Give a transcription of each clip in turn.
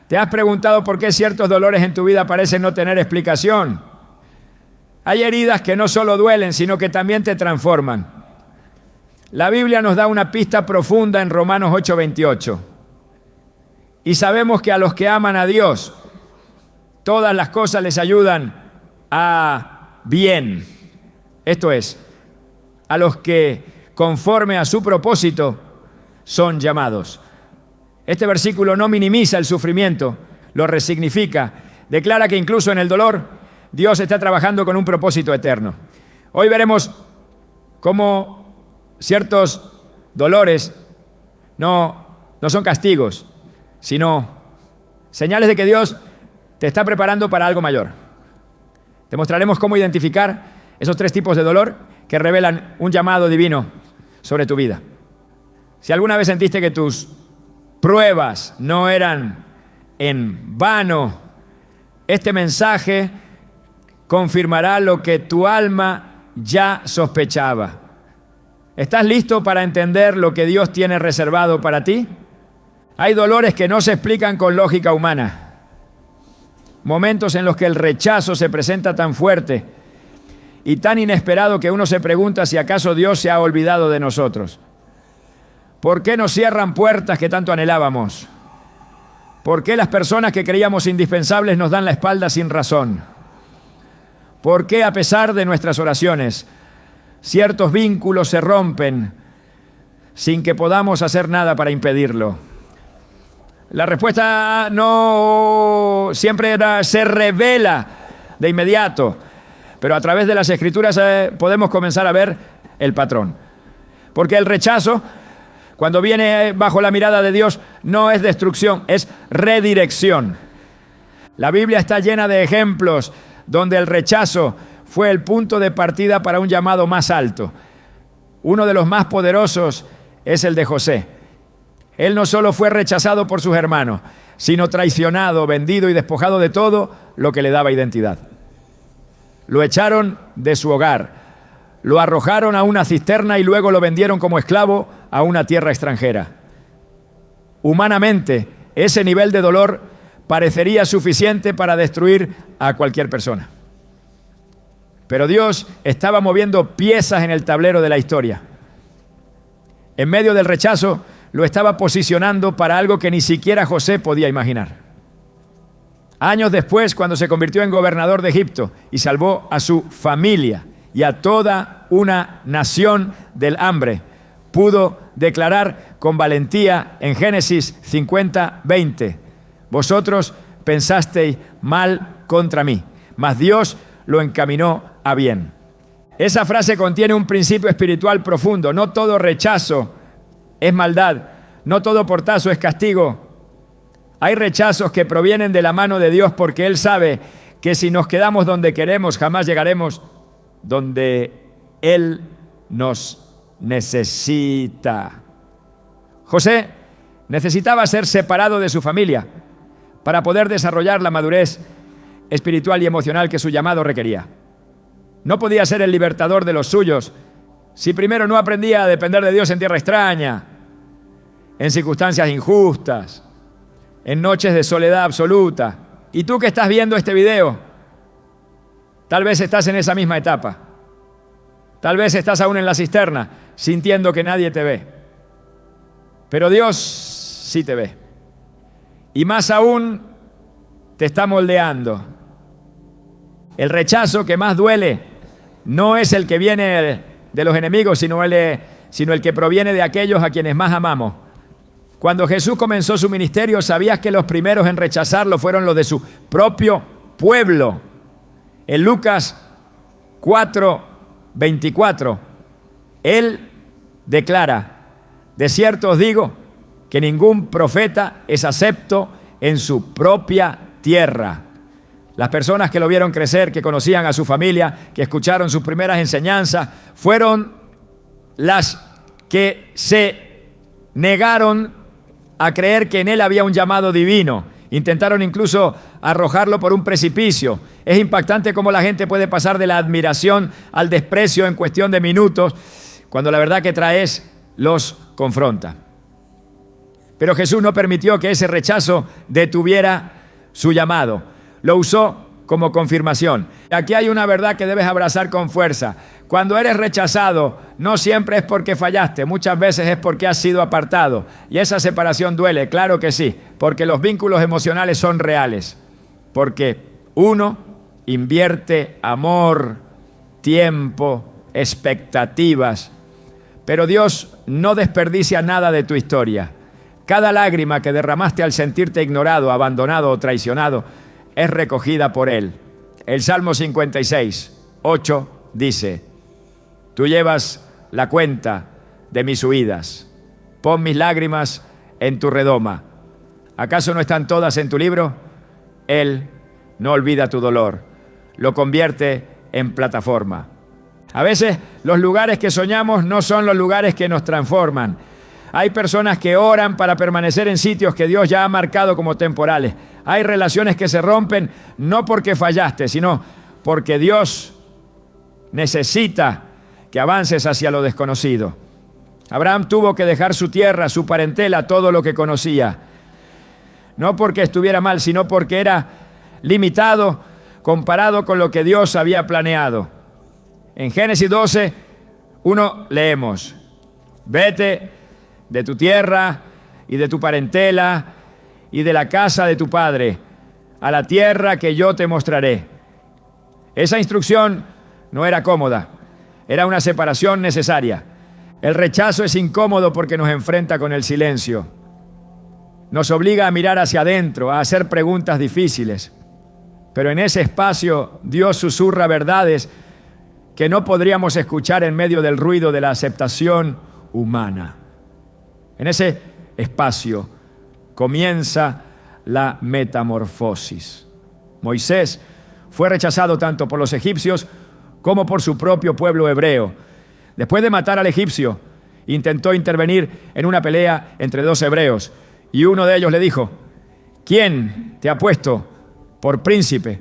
¿Te has preguntado por qué ciertos dolores en tu vida parecen no tener explicación? Hay heridas que no solo duelen, sino que también te transforman. La Biblia nos da una pista profunda en Romanos 8:28. Y sabemos que a los que aman a Dios, todas las cosas les ayudan a bien. Esto es, a los que conforme a su propósito son llamados. Este versículo no minimiza el sufrimiento, lo resignifica. Declara que incluso en el dolor, Dios está trabajando con un propósito eterno. Hoy veremos cómo ciertos dolores no son castigos, sino señales de que Dios te está preparando para algo mayor. Te mostraremos cómo identificar esos 3 tipos de dolor que revelan un llamado divino sobre tu vida. Si alguna vez sentiste que tus pruebas no eran en vano, este mensaje confirmará lo que tu alma ya sospechaba. ¿Estás listo para entender lo que Dios tiene reservado para ti? Hay dolores que no se explican con lógica humana. Momentos en los que el rechazo se presenta tan fuerte y tan inesperado que uno se pregunta si acaso Dios se ha olvidado de nosotros. ¿Por qué nos cierran puertas que tanto anhelábamos? ¿Por qué las personas que creíamos indispensables nos dan la espalda sin razón? ¿Por qué, a pesar de nuestras oraciones, ciertos vínculos se rompen sin que podamos hacer nada para impedirlo? La respuesta no siempre se revela de inmediato, pero a través de las Escrituras podemos comenzar a ver el patrón. Porque el rechazo, cuando viene bajo la mirada de Dios, no es destrucción, es redirección. La Biblia está llena de ejemplos donde el rechazo fue el punto de partida para un llamado más alto. Uno de los más poderosos es el de José. Él no solo fue rechazado por sus hermanos, sino traicionado, vendido y despojado de todo lo que le daba identidad. Lo echaron de su hogar, lo arrojaron a una cisterna y luego lo vendieron como esclavo a una tierra extranjera. Humanamente, ese nivel de dolor parecería suficiente para destruir a cualquier persona. Pero Dios estaba moviendo piezas en el tablero de la historia. En medio del rechazo, lo estaba posicionando para algo que ni siquiera José podía imaginar. Años después, cuando se convirtió en gobernador de Egipto y salvó a su familia y a toda una nación del hambre, pudo declarar con valentía en Génesis 50:20: vosotros pensasteis mal contra mí, mas Dios lo encaminó a bien. Esa frase contiene un principio espiritual profundo. No todo rechazo es maldad, no todo portazo es castigo. Hay rechazos que provienen de la mano de Dios porque Él sabe que si nos quedamos donde queremos, jamás llegaremos donde Él nos necesita. José necesitaba ser separado de su familia para poder desarrollar la madurez espiritual y emocional que su llamado requería. No podía ser el libertador de los suyos si primero no aprendía a depender de Dios en tierra extraña, en circunstancias injustas, en noches de soledad absoluta. Y tú que estás viendo este video, tal vez estás en esa misma etapa. Tal vez estás aún en la cisterna, sintiendo que nadie te ve. Pero Dios sí te ve. Y más aún, te está moldeando. El rechazo que más duele no es el que viene de los enemigos, sino el que proviene de aquellos a quienes más amamos. Cuando Jesús comenzó su ministerio, ¿sabías que los primeros en rechazarlo fueron los de su propio pueblo? En Lucas 4:24, Él declara: de cierto os digo que ningún profeta es acepto en su propia tierra. Las personas que lo vieron crecer, que conocían a su familia, que escucharon sus primeras enseñanzas, fueron las que se negaron a creer que en él había un llamado divino. Intentaron incluso arrojarlo por un precipicio. Es impactante cómo la gente puede pasar de la admiración al desprecio en cuestión de minutos, cuando la verdad que traes los confronta. Pero Jesús no permitió que ese rechazo detuviera su llamado. Lo usó como confirmación. Aquí hay una verdad que debes abrazar con fuerza. Cuando eres rechazado, no siempre es porque fallaste, muchas veces es porque has sido apartado. Y esa separación duele, claro que sí, porque los vínculos emocionales son reales. Porque uno invierte amor, tiempo, expectativas, pero Dios no desperdicia nada de tu historia. Cada lágrima que derramaste al sentirte ignorado, abandonado o traicionado es recogida por Él. El Salmo 56, 8 dice: tú llevas la cuenta de mis huidas, pon mis lágrimas en tu redoma. ¿Acaso no están todas en tu libro? Él no olvida tu dolor, lo convierte en plataforma. A veces los lugares que soñamos no son los lugares que nos transforman. Hay personas que oran para permanecer en sitios que Dios ya ha marcado como temporales. Hay relaciones que se rompen no porque fallaste, sino porque Dios necesita que avances hacia lo desconocido. Abraham tuvo que dejar su tierra, su parentela, todo lo que conocía. No porque estuviera mal, sino porque era limitado comparado con lo que Dios había planeado. En Génesis 12, 1 leemos: vete de tu tierra y de tu parentela y de la casa de tu padre a la tierra que yo te mostraré. Esa instrucción no era cómoda, era una separación necesaria. El rechazo es incómodo porque nos enfrenta con el silencio. Nos obliga a mirar hacia adentro, a hacer preguntas difíciles. Pero en ese espacio Dios susurra verdades que no podríamos escuchar en medio del ruido de la aceptación humana. En ese espacio comienza la metamorfosis. Moisés fue rechazado tanto por los egipcios como por su propio pueblo hebreo. Después de matar al egipcio, intentó intervenir en una pelea entre dos hebreos, y uno de ellos le dijo: ¿quién te ha puesto por príncipe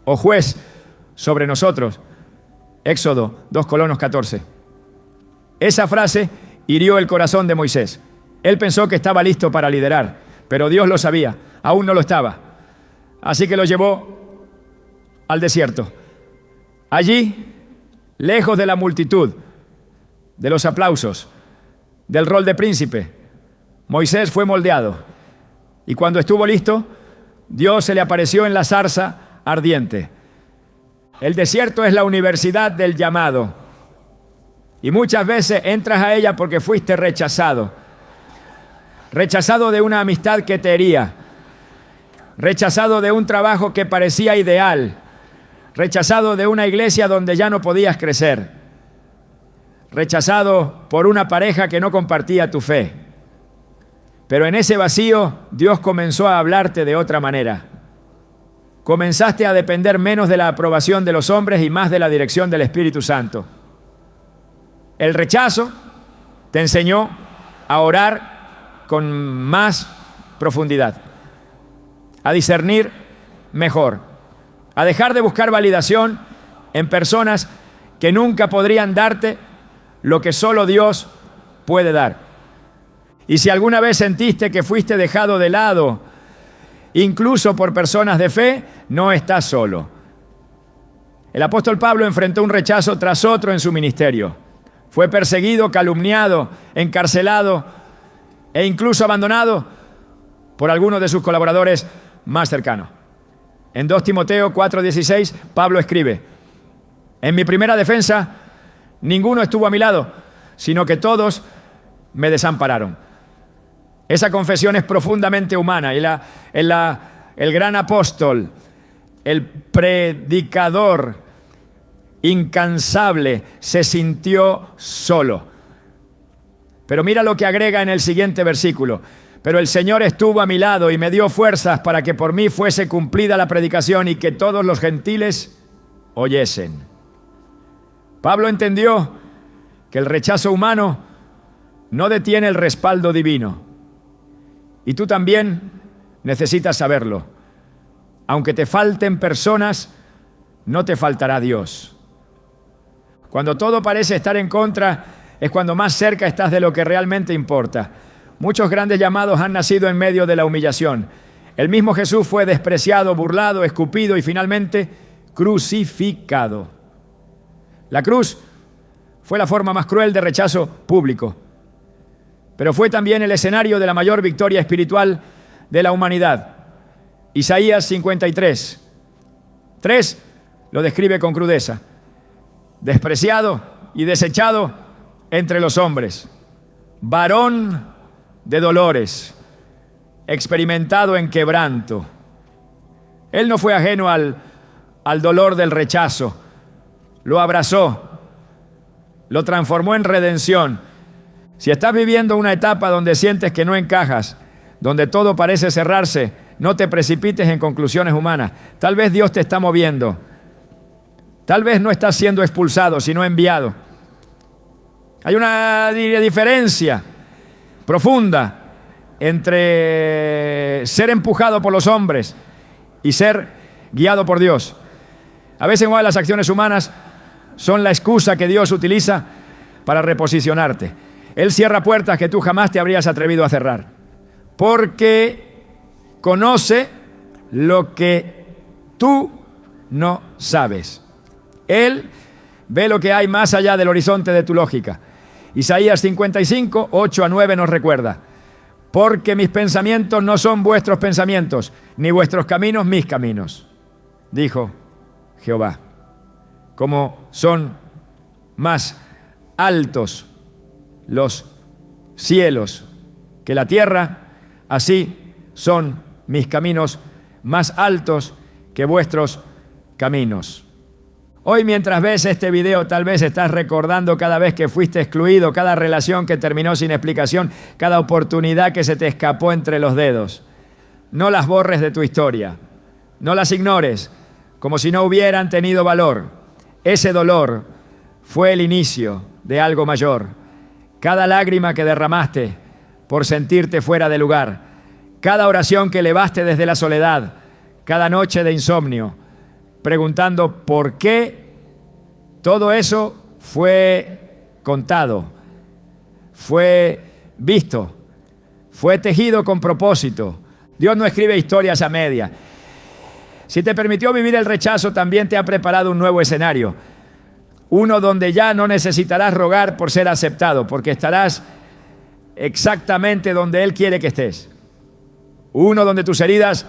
o juez sobre nosotros? Éxodo 2:14. Esa frase hirió el corazón de Moisés. Él pensó que estaba listo para liderar, pero Dios lo sabía, aún no lo estaba. Así que lo llevó al desierto. Allí, lejos de la multitud, de los aplausos, del rol de príncipe, Moisés fue moldeado. Y cuando estuvo listo, Dios se le apareció en la zarza ardiente. El desierto es la universidad del llamado. Y muchas veces entras a ella porque fuiste rechazado. Rechazado de una amistad que te hería. Rechazado de un trabajo que parecía ideal. Rechazado de una iglesia donde ya no podías crecer. Rechazado por una pareja que no compartía tu fe. Pero en ese vacío Dios comenzó a hablarte de otra manera. Comenzaste a depender menos de la aprobación de los hombres y más de la dirección del Espíritu Santo. El rechazo te enseñó a orar con más profundidad, a discernir mejor, a dejar de buscar validación en personas que nunca podrían darte lo que solo Dios puede dar. Y si alguna vez sentiste que fuiste dejado de lado, incluso por personas de fe, no estás solo. El apóstol Pablo enfrentó un rechazo tras otro en su ministerio. Fue perseguido, calumniado, encarcelado e incluso abandonado por algunos de sus colaboradores más cercanos. En 2 Timoteo 4:16, Pablo escribe: en mi primera defensa, ninguno estuvo a mi lado, sino que todos me desampararon. Esa confesión es profundamente humana. Y el gran apóstol, el predicador incansable, se sintió solo. Pero mira lo que agrega en el siguiente versículo: pero el Señor estuvo a mi lado y me dio fuerzas para que por mí fuese cumplida la predicación y que todos los gentiles oyesen. Pablo entendió que el rechazo humano no detiene el respaldo divino. Y tú también necesitas saberlo. Aunque te falten personas, no te faltará Dios. Cuando todo parece estar en contra, es cuando más cerca estás de lo que realmente importa. Muchos grandes llamados han nacido en medio de la humillación. El mismo Jesús fue despreciado, burlado, escupido y finalmente crucificado. La cruz fue la forma más cruel de rechazo público, pero fue también el escenario de la mayor victoria espiritual de la humanidad. Isaías 53, 3 lo describe con crudeza: despreciado y desechado entre los hombres, varón de dolores, experimentado en quebranto. Él no fue ajeno al dolor del rechazo, lo abrazó, lo transformó en redención. Si estás viviendo una etapa donde sientes que no encajas, donde todo parece cerrarse, no te precipites en conclusiones humanas. Tal vez Dios te está moviendo. Tal vez no estás siendo expulsado, sino enviado. Hay una diferencia profunda entre ser empujado por los hombres y ser guiado por Dios. A veces las acciones humanas son la excusa que Dios utiliza para reposicionarte. Él cierra puertas que tú jamás te habrías atrevido a cerrar, porque conoce lo que tú no sabes. Él ve lo que hay más allá del horizonte de tu lógica. Isaías 55, 8-9 nos recuerda: porque mis pensamientos no son vuestros pensamientos, ni vuestros caminos mis caminos, dijo Jehová. Como son más altos los cielos que la tierra, así son mis caminos más altos que vuestros caminos. Hoy, mientras ves este video, tal vez estás recordando cada vez que fuiste excluido, cada relación que terminó sin explicación, cada oportunidad que se te escapó entre los dedos. No las borres de tu historia, no las ignores, como si no hubieran tenido valor. Ese dolor fue el inicio de algo mayor. Cada lágrima que derramaste por sentirte fuera de lugar, cada oración que elevaste desde la soledad, cada noche de insomnio, preguntando por qué, todo eso fue contado, fue visto, fue tejido con propósito. Dios no escribe historias a media. Si te permitió vivir el rechazo, también te ha preparado un nuevo escenario. Uno donde ya no necesitarás rogar por ser aceptado, porque estarás exactamente donde Él quiere que estés. Uno donde tus heridas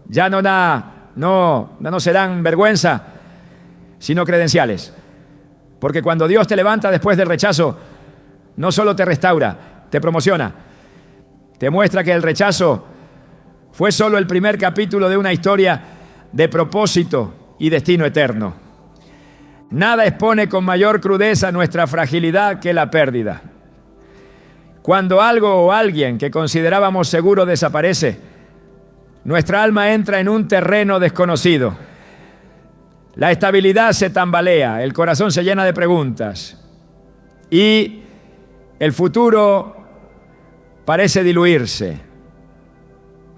ya no serán vergüenza, sino credenciales. Porque cuando Dios te levanta después del rechazo, no solo te restaura, te promociona. Te muestra que el rechazo fue solo el primer capítulo de una historia de propósito y destino eterno. Nada expone con mayor crudeza nuestra fragilidad que la pérdida. Cuando algo o alguien que considerábamos seguro desaparece, nuestra alma entra en un terreno desconocido. La estabilidad se tambalea, el corazón se llena de preguntas y el futuro parece diluirse.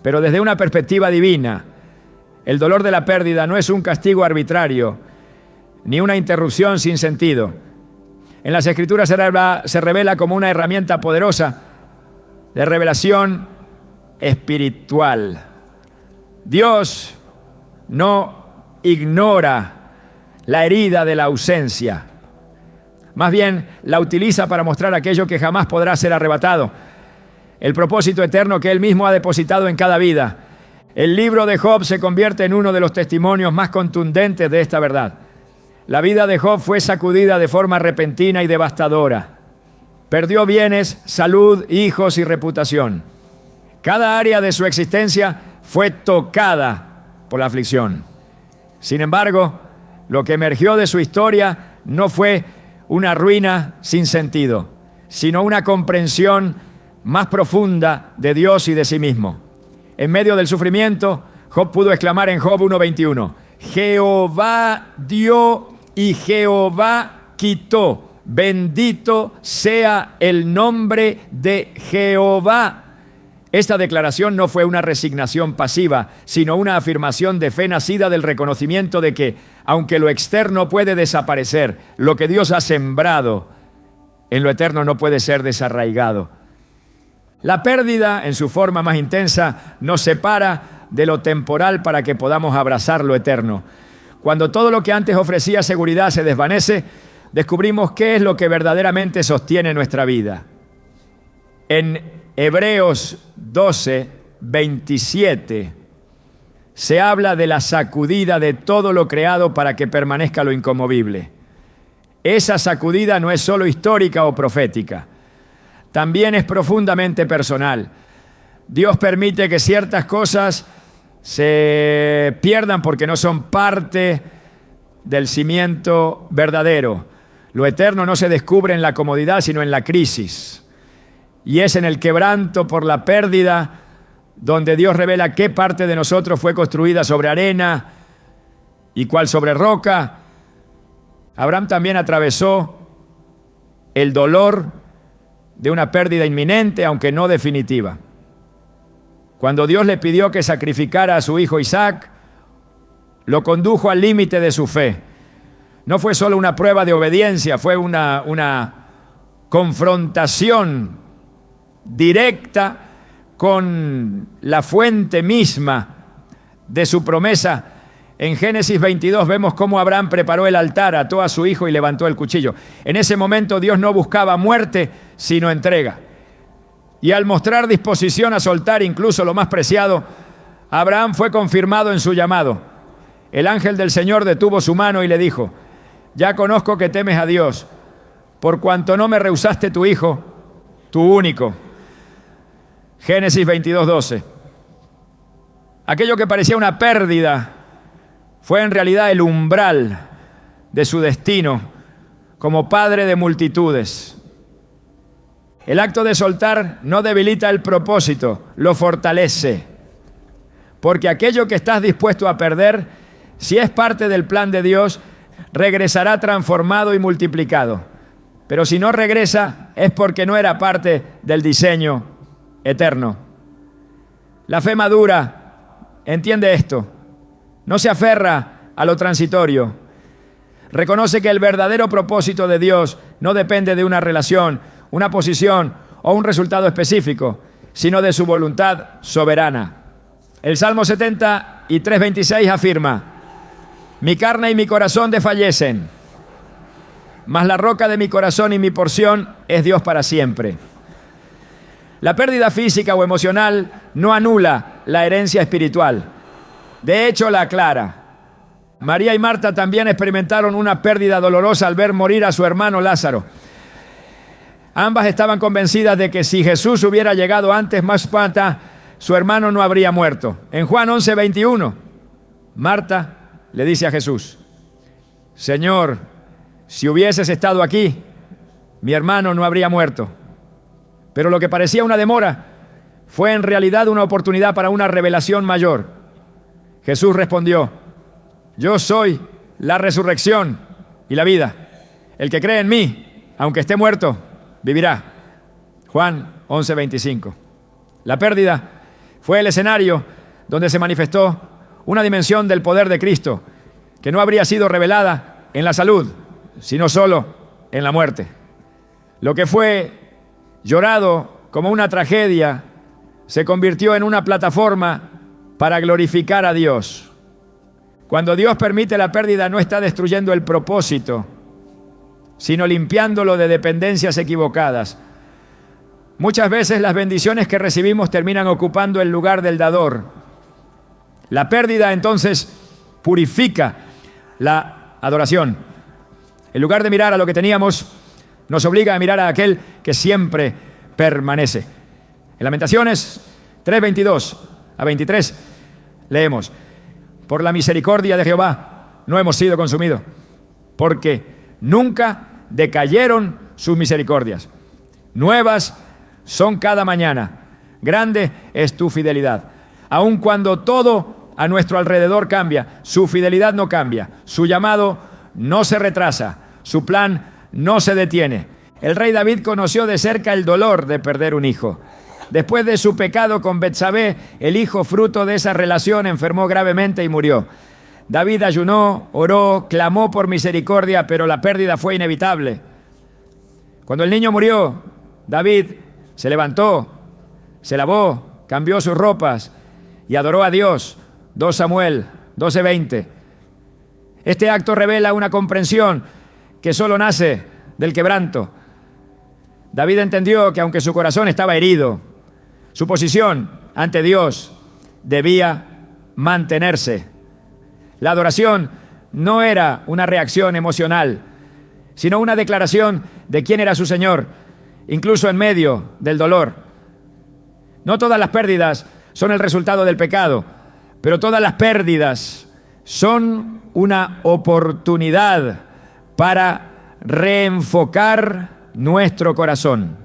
Pero desde una perspectiva divina, el dolor de la pérdida no es un castigo arbitrario ni una interrupción sin sentido. En las Escrituras se revela como una herramienta poderosa de revelación espiritual. Dios no ignora la herida de la ausencia. Más bien, la utiliza para mostrar aquello que jamás podrá ser arrebatado. El propósito eterno que Él mismo ha depositado en cada vida. El libro de Job se convierte en uno de los testimonios más contundentes de esta verdad. La vida de Job fue sacudida de forma repentina y devastadora. Perdió bienes, salud, hijos y reputación. Cada área de su existencia fue tocada por la aflicción. Sin embargo, lo que emergió de su historia no fue una ruina sin sentido, sino una comprensión más profunda de Dios y de sí mismo. En medio del sufrimiento, Job pudo exclamar en Job 1:21, Jehová dio y Jehová quitó. Bendito sea el nombre de Jehová. Esta declaración no fue una resignación pasiva, sino una afirmación de fe nacida del reconocimiento de que, aunque lo externo puede desaparecer, lo que Dios ha sembrado en lo eterno no puede ser desarraigado. La pérdida, en su forma más intensa, nos separa de lo temporal para que podamos abrazar lo eterno. Cuando todo lo que antes ofrecía seguridad se desvanece, descubrimos qué es lo que verdaderamente sostiene nuestra vida. En Hebreos 12, 27, se habla de la sacudida de todo lo creado para que permanezca lo inconmovible. Esa sacudida no es solo histórica o profética, también es profundamente personal. Dios permite que ciertas cosas se pierdan porque no son parte del cimiento verdadero. Lo eterno no se descubre en la comodidad, sino en la crisis. Y es en el quebranto por la pérdida donde Dios revela qué parte de nosotros fue construida sobre arena y cuál sobre roca. Abraham también atravesó el dolor de una pérdida inminente, aunque no definitiva. Cuando Dios le pidió que sacrificara a su hijo Isaac, lo condujo al límite de su fe. No fue solo una prueba de obediencia, fue una confrontación directa con la fuente misma de su promesa. En Génesis 22 vemos cómo Abraham preparó el altar, ató a su hijo y levantó el cuchillo. En ese momento Dios no buscaba muerte, sino entrega. Y al mostrar disposición a soltar incluso lo más preciado, Abraham fue confirmado en su llamado. El ángel del Señor detuvo su mano y le dijo: ya conozco que temes a Dios, por cuanto no me rehusaste tu hijo, tu único. Génesis 22, 12. Aquello que parecía una pérdida fue en realidad el umbral de su destino como padre de multitudes. El acto de soltar no debilita el propósito, lo fortalece. Porque aquello que estás dispuesto a perder, si es parte del plan de Dios, regresará transformado y multiplicado. Pero si no regresa, es porque no era parte del diseño eterno. La fe madura entiende esto. No se aferra a lo transitorio. Reconoce que el verdadero propósito de Dios no depende de una relación, una posición o un resultado específico, sino de su voluntad soberana. El Salmo 73, 26 afirma: mi carne y mi corazón desfallecen, mas la roca de mi corazón y mi porción es Dios para siempre. La pérdida física o emocional no anula la herencia espiritual. De hecho, la aclara. María y Marta también experimentaron una pérdida dolorosa al ver morir a su hermano Lázaro. Ambas estaban convencidas de que si Jesús hubiera llegado antes, más pronto, su hermano no habría muerto. En Juan 11, 21, Marta le dice a Jesús: Señor, si hubieses estado aquí, mi hermano no habría muerto. Pero lo que parecía una demora fue en realidad una oportunidad para una revelación mayor. Jesús respondió: yo soy la resurrección y la vida. El que cree en mí, aunque esté muerto, vivirá. Juan 11, 25. La pérdida fue el escenario donde se manifestó una dimensión del poder de Cristo que no habría sido revelada en la salud, sino solo en la muerte. Lo que fue llorado como una tragedia se convirtió en una plataforma para glorificar a Dios. Cuando Dios permite la pérdida, no está destruyendo el propósito, sino limpiándolo de dependencias equivocadas. Muchas veces las bendiciones que recibimos terminan ocupando el lugar del dador. La pérdida entonces purifica la adoración. En lugar de mirar a lo que teníamos, nos obliga a mirar a aquel que siempre permanece. En Lamentaciones 3, 22 a 23 leemos: por la misericordia de Jehová no hemos sido consumidos, porque nunca decayeron sus misericordias. Nuevas son cada mañana. Grande es tu fidelidad. Aun cuando todo a nuestro alrededor cambia, su fidelidad no cambia. Su llamado no se retrasa. Su plan no se detiene. El rey David conoció de cerca el dolor de perder un hijo. Después de su pecado con Betsabé, el hijo fruto de esa relación enfermó gravemente y murió. David ayunó, oró, clamó por misericordia, pero la pérdida fue inevitable. Cuando el niño murió, David se levantó, se lavó, cambió sus ropas y adoró a Dios. 2 Samuel 12:20. Este acto revela una comprensión que solo nace del quebranto. David entendió que aunque su corazón estaba herido, su posición ante Dios debía mantenerse. La adoración no era una reacción emocional, sino una declaración de quién era su Señor, incluso en medio del dolor. No todas las pérdidas son el resultado del pecado, pero todas las pérdidas son una oportunidad para reenfocar nuestro corazón.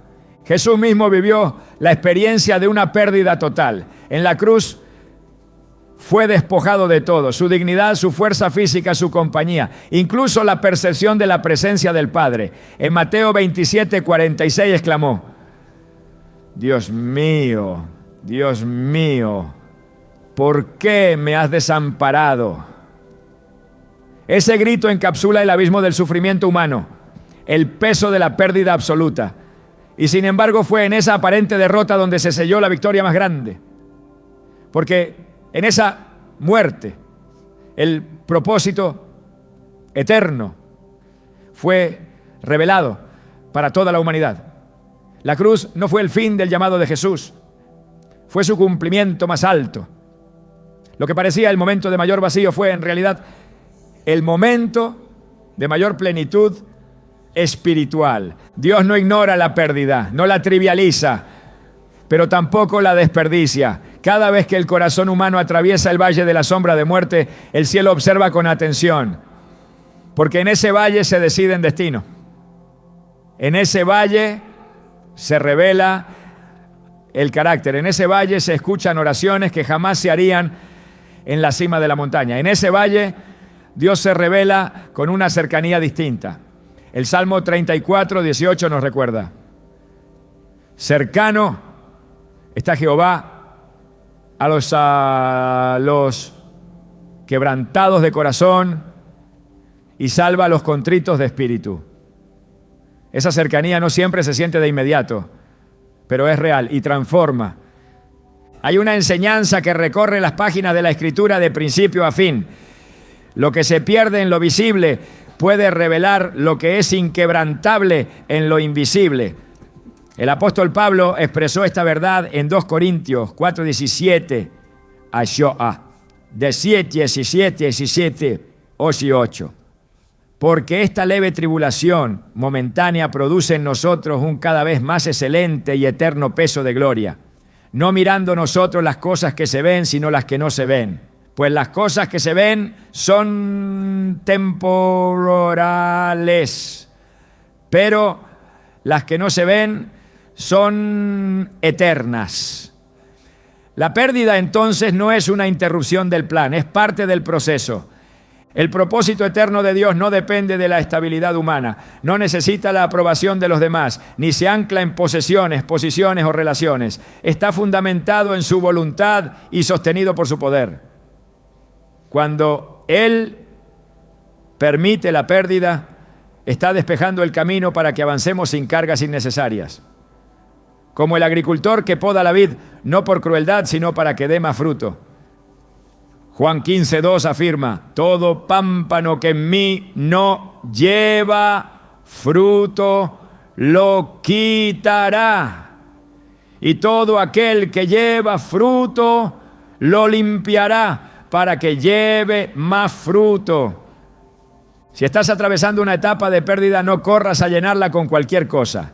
Jesús mismo vivió la experiencia de una pérdida total. En la cruz fue despojado de todo, su dignidad, su fuerza física, su compañía, incluso la percepción de la presencia del Padre. En Mateo 27:46 exclamó: Dios mío, ¿por qué me has desamparado? Ese grito encapsula el abismo del sufrimiento humano, el peso de la pérdida absoluta. Y sin embargo fue en esa aparente derrota donde se selló la victoria más grande. Porque en esa muerte, el propósito eterno fue revelado para toda la humanidad. La cruz no fue el fin del llamado de Jesús, fue su cumplimiento más alto. Lo que parecía el momento de mayor vacío fue en realidad el momento de mayor plenitud espiritual. Dios no ignora la pérdida, no la trivializa, pero tampoco la desperdicia. Cada vez que el corazón humano atraviesa el valle de la sombra de muerte, el cielo observa con atención, porque en ese valle se decide en destino. En ese valle se revela el carácter. En ese valle se escuchan oraciones que jamás se harían en la cima de la montaña. En ese valle Dios se revela con una cercanía distinta. El Salmo 34:18 nos recuerda: cercano está Jehová a los quebrantados de corazón y salva a los contritos de espíritu. Esa cercanía no siempre se siente de inmediato, pero es real y transforma. Hay una enseñanza que recorre las páginas de la Escritura de principio a fin. Lo que se pierde en lo visible puede revelar lo que es inquebrantable en lo invisible. El apóstol Pablo expresó esta verdad en 2 Corintios 4:17 a 17, 8. Porque esta leve tribulación momentánea produce en nosotros un cada vez más excelente y eterno peso de gloria, no mirando nosotros las cosas que se ven, sino las que no se ven. Pues las cosas que se ven son temporales, pero las que no se ven son eternas. La pérdida entonces no es una interrupción del plan, es parte del proceso. El propósito eterno de Dios no depende de la estabilidad humana, no necesita la aprobación de los demás, ni se ancla en posesiones, posiciones o relaciones. Está fundamentado en su voluntad y sostenido por su poder. Cuando Él permite la pérdida, está despejando el camino para que avancemos sin cargas innecesarias. Como el agricultor que poda la vid, no por crueldad, sino para que dé más fruto. Juan 15:2 afirma: todo pámpano que en mí no lleva fruto, lo quitará. Y todo aquel que lleva fruto, lo limpiará, para que lleve más fruto. Si estás atravesando una etapa de pérdida, no corras a llenarla con cualquier cosa.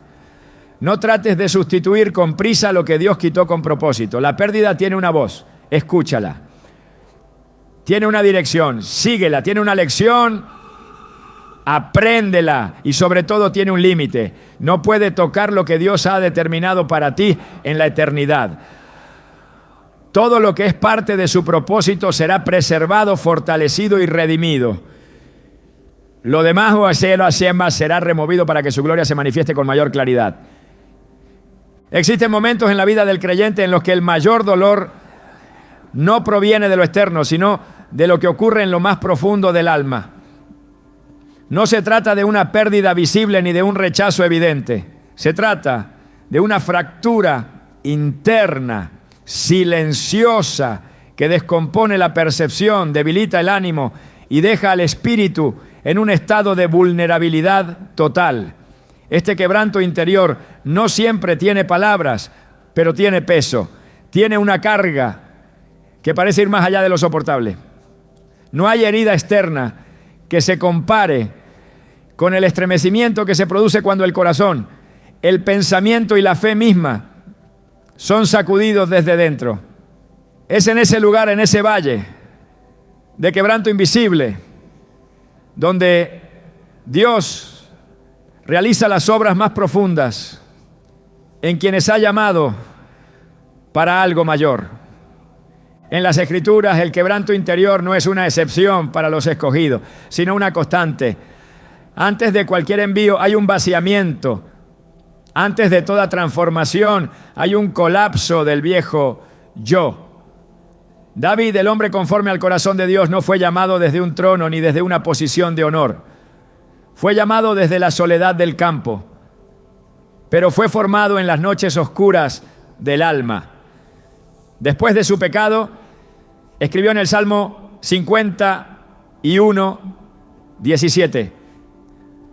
No trates de sustituir con prisa lo que Dios quitó con propósito. La pérdida tiene una voz, escúchala. Tiene una dirección, síguela. Tiene una lección, apréndela. Y sobre todo tiene un límite. No puede tocar lo que Dios ha determinado para ti en la eternidad. Todo lo que es parte de su propósito será preservado, fortalecido y redimido. Lo demás será removido para que su gloria se manifieste con mayor claridad. Existen momentos en la vida del creyente en los que el mayor dolor no proviene de lo externo, sino de lo que ocurre en lo más profundo del alma. No se trata de una pérdida visible ni de un rechazo evidente. Se trata de una fractura interna, silenciosa, que descompone la percepción, debilita el ánimo y deja al espíritu en un estado de vulnerabilidad total. Este quebranto interior no siempre tiene palabras, pero tiene peso, tiene una carga que parece ir más allá de lo soportable. No hay herida externa que se compare con el estremecimiento que se produce cuando el corazón, el pensamiento y la fe misma son sacudidos desde dentro. Es en ese lugar, en ese valle de quebranto invisible, donde Dios realiza las obras más profundas en quienes ha llamado para algo mayor. En las Escrituras, el quebranto interior no es una excepción para los escogidos, sino una constante. Antes de cualquier envío hay un vaciamiento. Antes de toda transformación hay un colapso del viejo yo. David, el hombre conforme al corazón de Dios, no fue llamado desde un trono ni desde una posición de honor. Fue llamado desde la soledad del campo, pero fue formado en las noches oscuras del alma. Después de su pecado, escribió en el Salmo 51, 17: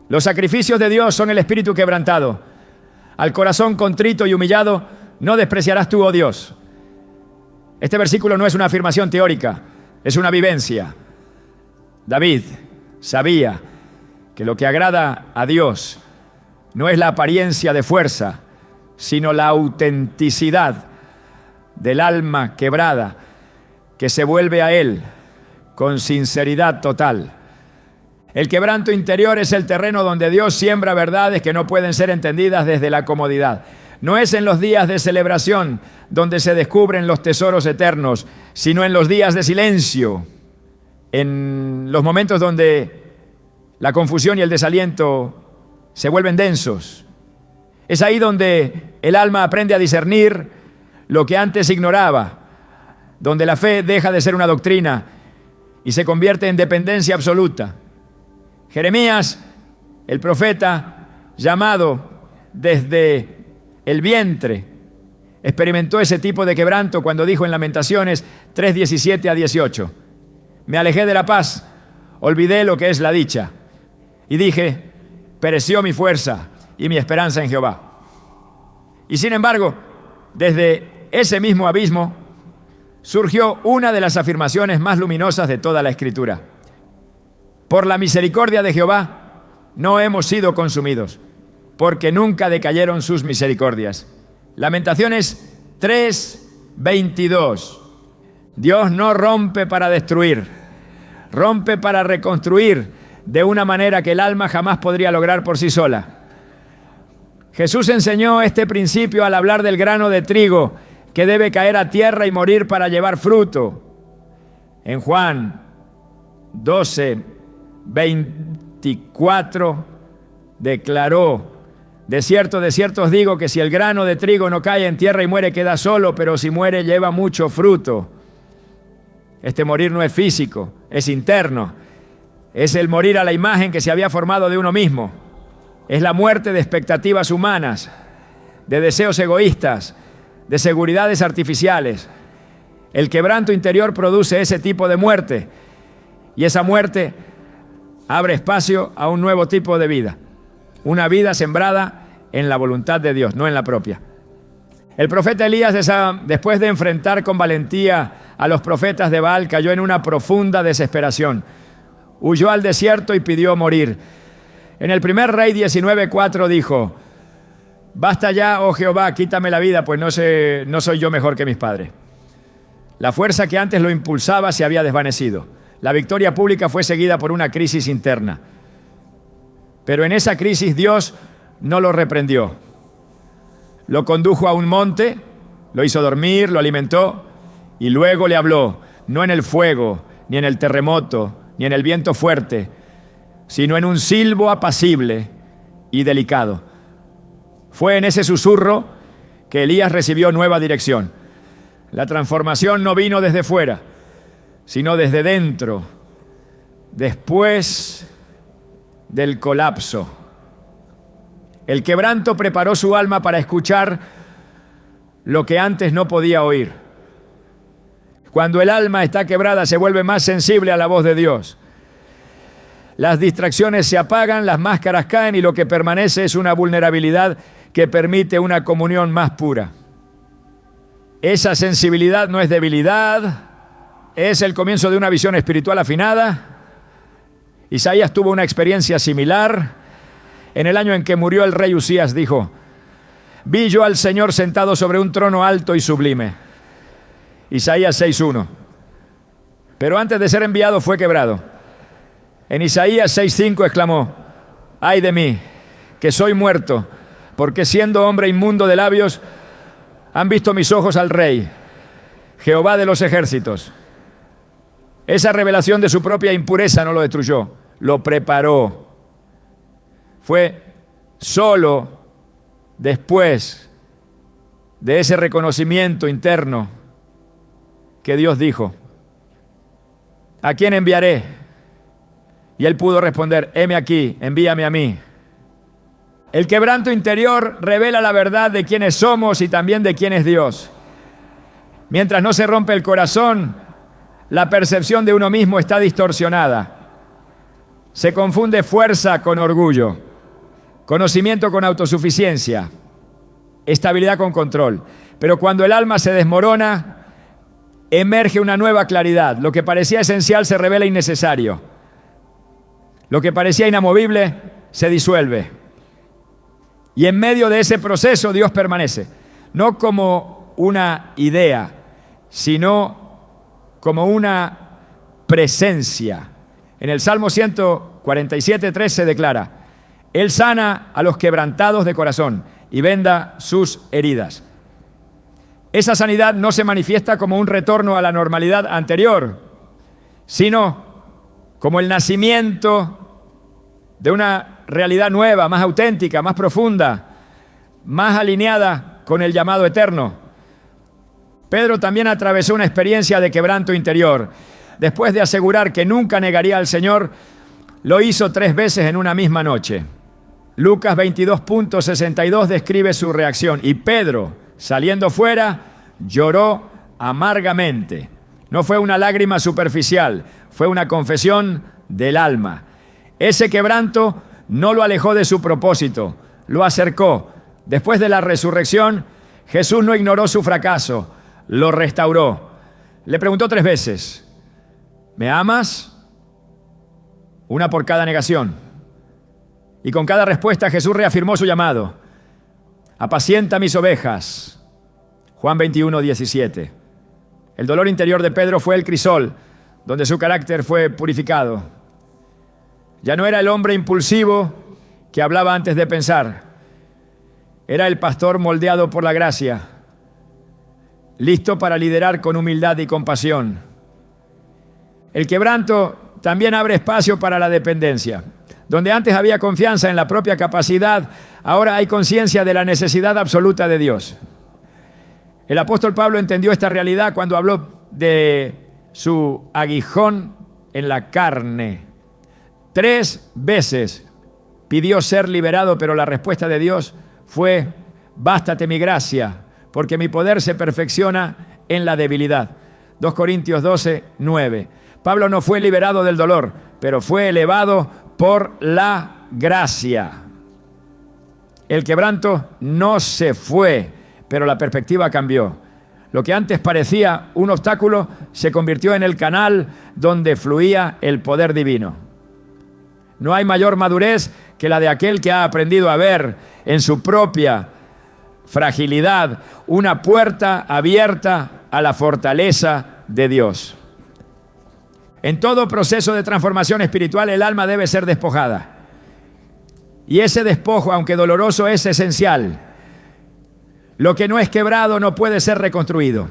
los sacrificios de Dios son el espíritu quebrantado. Al corazón contrito y humillado no despreciarás tú, oh Dios. Este versículo no es una afirmación teórica, es una vivencia. David sabía que lo que agrada a Dios no es la apariencia de fuerza, sino la autenticidad del alma quebrada que se vuelve a Él con sinceridad total. El quebranto interior es el terreno donde Dios siembra verdades que no pueden ser entendidas desde la comodidad. No es en los días de celebración donde se descubren los tesoros eternos, sino en los días de silencio, en los momentos donde la confusión y el desaliento se vuelven densos. Es ahí donde el alma aprende a discernir lo que antes ignoraba, donde la fe deja de ser una doctrina y se convierte en dependencia absoluta. Jeremías, el profeta, llamado desde el vientre, experimentó ese tipo de quebranto cuando dijo en Lamentaciones 3:17-18: me alejé de la paz, olvidé lo que es la dicha, y dije, pereció mi fuerza y mi esperanza en Jehová. Y sin embargo, desde ese mismo abismo surgió una de las afirmaciones más luminosas de toda la Escritura: por la misericordia de Jehová no hemos sido consumidos, porque nunca decayeron sus misericordias. Lamentaciones 3:22. Dios no rompe para destruir, rompe para reconstruir de una manera que el alma jamás podría lograr por sí sola. Jesús enseñó este principio al hablar del grano de trigo que debe caer a tierra y morir para llevar fruto. En Juan 12:24 declaró: de cierto os digo que si el grano de trigo no cae en tierra y muere, queda solo, pero si muere, lleva mucho fruto. Este morir no es físico, es interno. Es el morir a la imagen que se había formado de uno mismo. Es la muerte de expectativas humanas, de deseos egoístas, de seguridades artificiales. El quebranto interior produce ese tipo de muerte, y esa muerte abre espacio a un nuevo tipo de vida. Una vida sembrada en la voluntad de Dios, no en la propia. El profeta Elías, después de enfrentar con valentía a los profetas de Baal, cayó en una profunda desesperación. Huyó al desierto y pidió morir. En el primer Rey 19:4 dijo: basta ya, oh Jehová, quítame la vida, pues no soy yo mejor que mis padres. La fuerza que antes lo impulsaba se había desvanecido. La victoria pública fue seguida por una crisis interna. Pero en esa crisis Dios no lo reprendió. Lo condujo a un monte, lo hizo dormir, lo alimentó y luego le habló, no en el fuego, ni en el terremoto, ni en el viento fuerte, sino en un silbo apacible y delicado. Fue en ese susurro que Elías recibió nueva dirección. La transformación no vino desde fuera, sino desde dentro, después del colapso. El quebranto preparó su alma para escuchar lo que antes no podía oír. Cuando el alma está quebrada, se vuelve más sensible a la voz de Dios. Las distracciones se apagan, las máscaras caen y lo que permanece es una vulnerabilidad que permite una comunión más pura. Esa sensibilidad no es debilidad, es el comienzo de una visión espiritual afinada. Isaías tuvo una experiencia similar. En el año en que murió el rey Usías dijo: vi yo al Señor sentado sobre un trono alto y sublime. Isaías 6:1. Pero antes de ser enviado fue quebrado. En Isaías 6:5 exclamó: ay de mí, que soy muerto, porque siendo hombre inmundo de labios, han visto mis ojos al Rey, Jehová de los ejércitos. Esa revelación de su propia impureza no lo destruyó, lo preparó. Fue solo después de ese reconocimiento interno que Dios dijo: ¿a quién enviaré? Y él pudo responder: heme aquí, envíame a mí. El quebranto interior revela la verdad de quiénes somos y también de quién es Dios. Mientras no se rompe el corazón, la percepción de uno mismo está distorsionada. Se confunde fuerza con orgullo, conocimiento con autosuficiencia, estabilidad con control. Pero cuando el alma se desmorona, emerge una nueva claridad. Lo que parecía esencial se revela innecesario. Lo que parecía inamovible se disuelve. Y en medio de ese proceso Dios permanece, no como una idea, sino como una presencia. En el Salmo 147:3 se declara: Él sana a los quebrantados de corazón y venda sus heridas. Esa sanidad no se manifiesta como un retorno a la normalidad anterior, sino como el nacimiento de una realidad nueva, más auténtica, más profunda, más alineada con el llamado eterno. Pedro también atravesó una experiencia de quebranto interior. Después de asegurar que nunca negaría al Señor, lo hizo 3 veces en una misma noche. Lucas 22:62 describe su reacción. Y Pedro, saliendo fuera, lloró amargamente. No fue una lágrima superficial, fue una confesión del alma. Ese quebranto no lo alejó de su propósito, lo acercó. Después de la resurrección, Jesús no ignoró su fracaso, lo restauró. Le preguntó 3 veces: ¿me amas? Una por cada negación. Y con cada respuesta Jesús reafirmó su llamado: apacienta mis ovejas. Juan 21:17. El dolor interior de Pedro fue el crisol, donde su carácter fue purificado. Ya no era el hombre impulsivo que hablaba antes de pensar. Era el pastor moldeado por la gracia, listo para liderar con humildad y compasión. El quebranto también abre espacio para la dependencia. Donde antes había confianza en la propia capacidad, ahora hay conciencia de la necesidad absoluta de Dios. El apóstol Pablo entendió esta realidad cuando habló de su aguijón en la carne. 3 veces pidió ser liberado, pero la respuesta de Dios fue: bástate mi gracia, porque mi poder se perfecciona en la debilidad. 2 Corintios 12:9. Pablo no fue liberado del dolor, pero fue elevado por la gracia. El quebranto no se fue, pero la perspectiva cambió. Lo que antes parecía un obstáculo se convirtió en el canal donde fluía el poder divino. No hay mayor madurez que la de aquel que ha aprendido a ver en su propia fragilidad una puerta abierta a la fortaleza de Dios. En todo proceso de transformación espiritual, el alma debe ser despojada. Y ese despojo, aunque doloroso, es esencial. Lo que no es quebrado no puede ser reconstruido.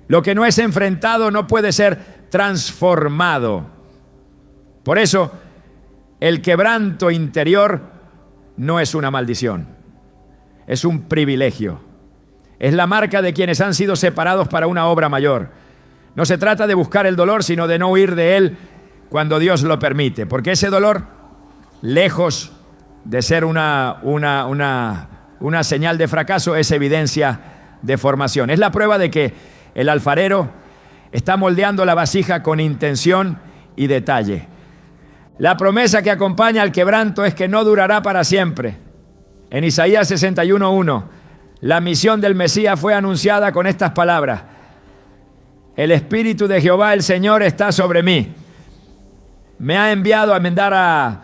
Lo que no es enfrentado no puede ser transformado. Por eso, el quebranto interior no es una maldición, es un privilegio. Es la marca de quienes han sido separados para una obra mayor. No se trata de buscar el dolor, sino de no huir de él cuando Dios lo permite. Porque ese dolor, lejos de ser una señal de fracaso, es evidencia de formación. Es la prueba de que el alfarero está moldeando la vasija con intención y detalle. La promesa que acompaña al quebranto es que no durará para siempre. En Isaías 61:1, la misión del Mesías fue anunciada con estas palabras: el Espíritu de Jehová el Señor está sobre mí. Me ha enviado a vendar a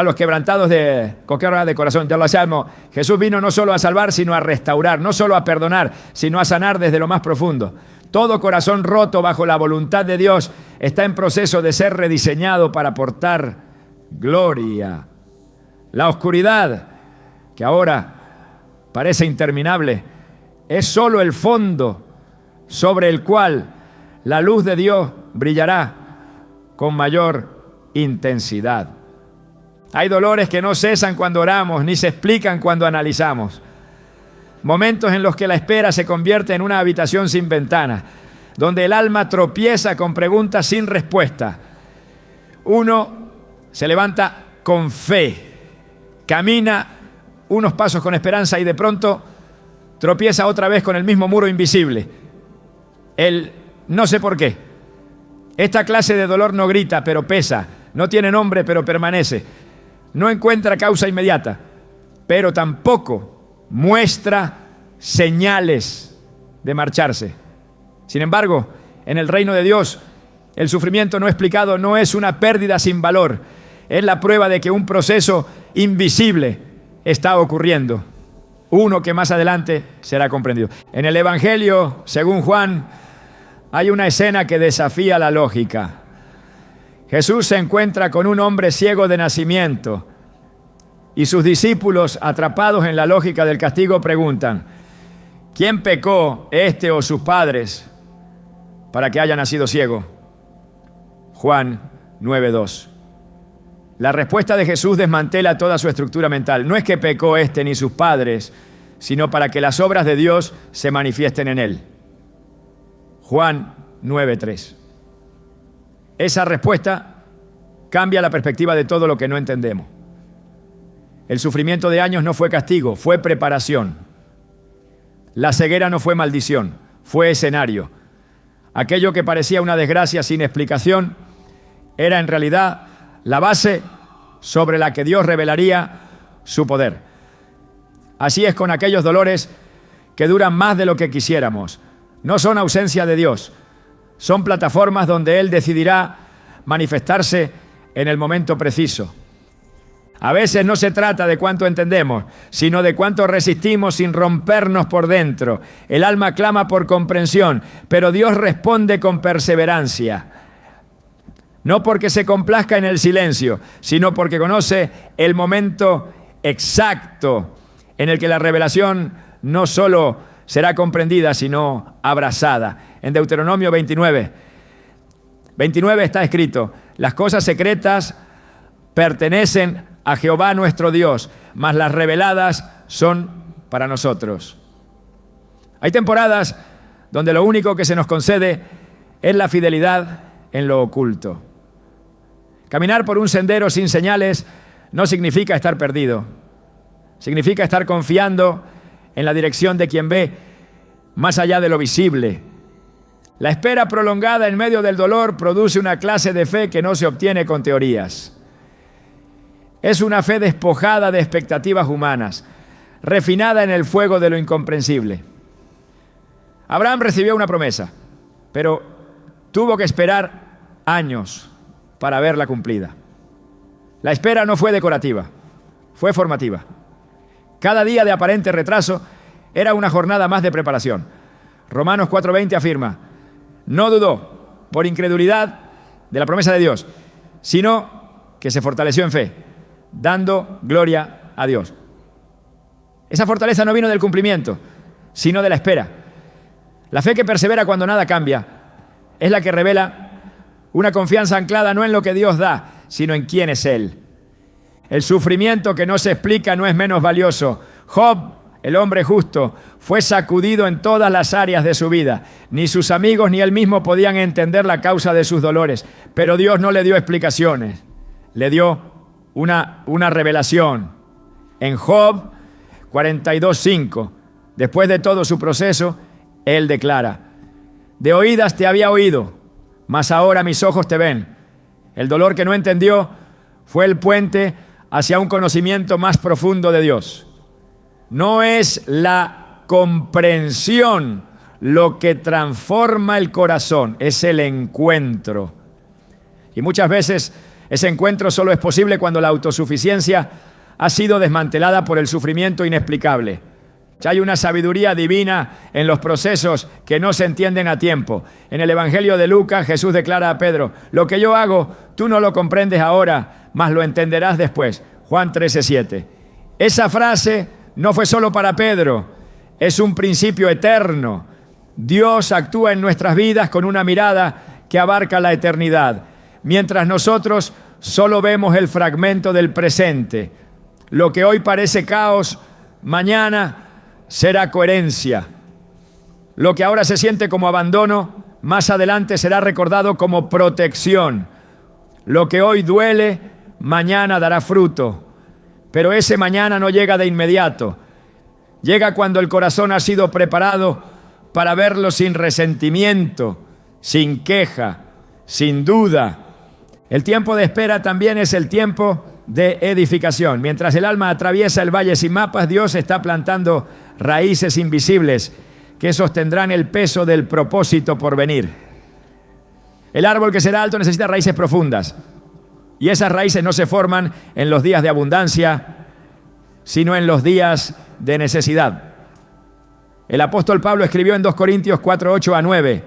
los quebrantados de corazón. Te lo salmo. Jesús vino no solo a salvar, sino a restaurar, no solo a perdonar, sino a sanar desde lo más profundo. Todo corazón roto bajo la voluntad de Dios está en proceso de ser rediseñado para aportar gloria. La oscuridad, que ahora parece interminable, es solo el fondo sobre el cual la luz de Dios brillará con mayor intensidad. Hay dolores que no cesan cuando oramos, ni se explican cuando analizamos. Momentos en los que la espera se convierte en una habitación sin ventanas, donde el alma tropieza con preguntas sin respuesta. Uno se levanta con fe, camina unos pasos con esperanza y de pronto tropieza otra vez con el mismo muro invisible. No sé por qué. Esta clase de dolor no grita, pero pesa. No tiene nombre, pero permanece. No encuentra causa inmediata, pero tampoco muestra señales de marcharse. Sin embargo, en el reino de Dios, el sufrimiento no explicado no es una pérdida sin valor. Es la prueba de que un proceso invisible está ocurriendo. Uno que más adelante será comprendido. En el Evangelio, según Juan, hay una escena que desafía la lógica. Jesús se encuentra con un hombre ciego de nacimiento y sus discípulos, atrapados en la lógica del castigo, preguntan: ¿quién pecó, este o sus padres, para que haya nacido ciego? Juan 9:2. La respuesta de Jesús desmantela toda su estructura mental. No es que pecó este ni sus padres, sino para que las obras de Dios se manifiesten en él. Juan 9:3. Esa respuesta cambia la perspectiva de todo lo que no entendemos. El sufrimiento de años no fue castigo, fue preparación. La ceguera no fue maldición, fue escenario. Aquello que parecía una desgracia sin explicación era en realidad la base sobre la que Dios revelaría su poder. Así es con aquellos dolores que duran más de lo que quisiéramos. No son ausencia de Dios, son plataformas donde Él decidirá manifestarse en el momento preciso. A veces no se trata de cuánto entendemos, sino de cuánto resistimos sin rompernos por dentro. El alma clama por comprensión, pero Dios responde con perseverancia. No porque se complazca en el silencio, sino porque conoce el momento exacto en el que la revelación no solo será comprendida, sino abrazada. En Deuteronomio 29 está escrito: las cosas secretas pertenecen a Jehová nuestro Dios, mas las reveladas son para nosotros. Hay temporadas donde lo único que se nos concede es la fidelidad en lo oculto. Caminar por un sendero sin señales no significa estar perdido. Significa estar confiando en la dirección de quien ve más allá de lo visible. La espera prolongada en medio del dolor produce una clase de fe que no se obtiene con teorías. Es una fe despojada de expectativas humanas, refinada en el fuego de lo incomprensible. Abraham recibió una promesa, pero tuvo que esperar años para verla cumplida. La espera no fue decorativa, fue formativa. Cada día de aparente retraso era una jornada más de preparación. Romanos 4:20 afirma: no dudó por incredulidad de la promesa de Dios, sino que se fortaleció en fe, dando gloria a Dios. Esa fortaleza no vino del cumplimiento, sino de la espera. La fe que persevera cuando nada cambia es la que revela una confianza anclada no en lo que Dios da, sino en quién es Él. El sufrimiento que no se explica no es menos valioso. Job, el hombre justo, fue sacudido en todas las áreas de su vida. Ni sus amigos ni él mismo podían entender la causa de sus dolores, pero Dios no le dio explicaciones, le dio una revelación. En Job, 42:5. Después de todo su proceso, Él declara: de oídas te había oído, mas ahora mis ojos te ven. El dolor que no entendió fue el puente hacia un conocimiento más profundo de Dios. No es la comprensión lo que transforma el corazón, es el encuentro. Y muchas veces ese encuentro solo es posible cuando la autosuficiencia ha sido desmantelada por el sufrimiento inexplicable. Hay una sabiduría divina en los procesos que no se entienden a tiempo. En el Evangelio de Lucas, Jesús declara a Pedro: lo que yo hago, tú no lo comprendes ahora, mas lo entenderás después. Juan 13:7. Esa frase no fue solo para Pedro, es un principio eterno. Dios actúa en nuestras vidas con una mirada que abarca la eternidad, mientras nosotros solo vemos el fragmento del presente. Lo que hoy parece caos, mañana será coherencia. Lo que ahora se siente como abandono, más adelante será recordado como protección. Lo que hoy duele, mañana dará fruto. Pero ese mañana no llega de inmediato. Llega cuando el corazón ha sido preparado para verlo sin resentimiento, sin queja, sin duda. El tiempo de espera también es el tiempo de edificación. Mientras el alma atraviesa el valle sin mapas, Dios está plantando raíces invisibles que sostendrán el peso del propósito por venir. El árbol que será alto necesita raíces profundas, y esas raíces no se forman en los días de abundancia, sino en los días de necesidad. El apóstol Pablo escribió en 2 Corintios 4:8-9: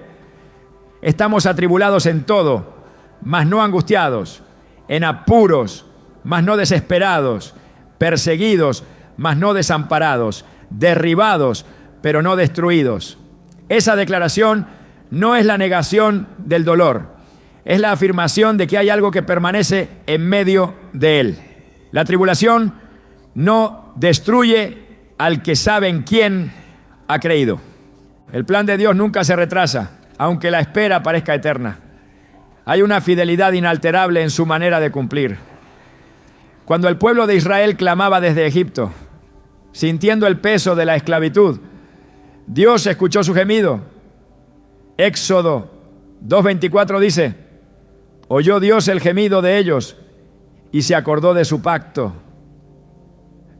estamos atribulados en todo, mas no angustiados, en apuros, mas no desesperados, perseguidos, mas no desamparados, derribados, pero no destruidos. Esa declaración no es la negación del dolor, es la afirmación de que hay algo que permanece en medio de él. La tribulación no destruye al que sabe en quién ha creído. El plan de Dios nunca se retrasa, aunque la espera parezca eterna. Hay una fidelidad inalterable en su manera de cumplir. Cuando el pueblo de Israel clamaba desde Egipto, sintiendo el peso de la esclavitud, Dios escuchó su gemido. Éxodo 2:24 dice: oyó Dios el gemido de ellos y se acordó de su pacto.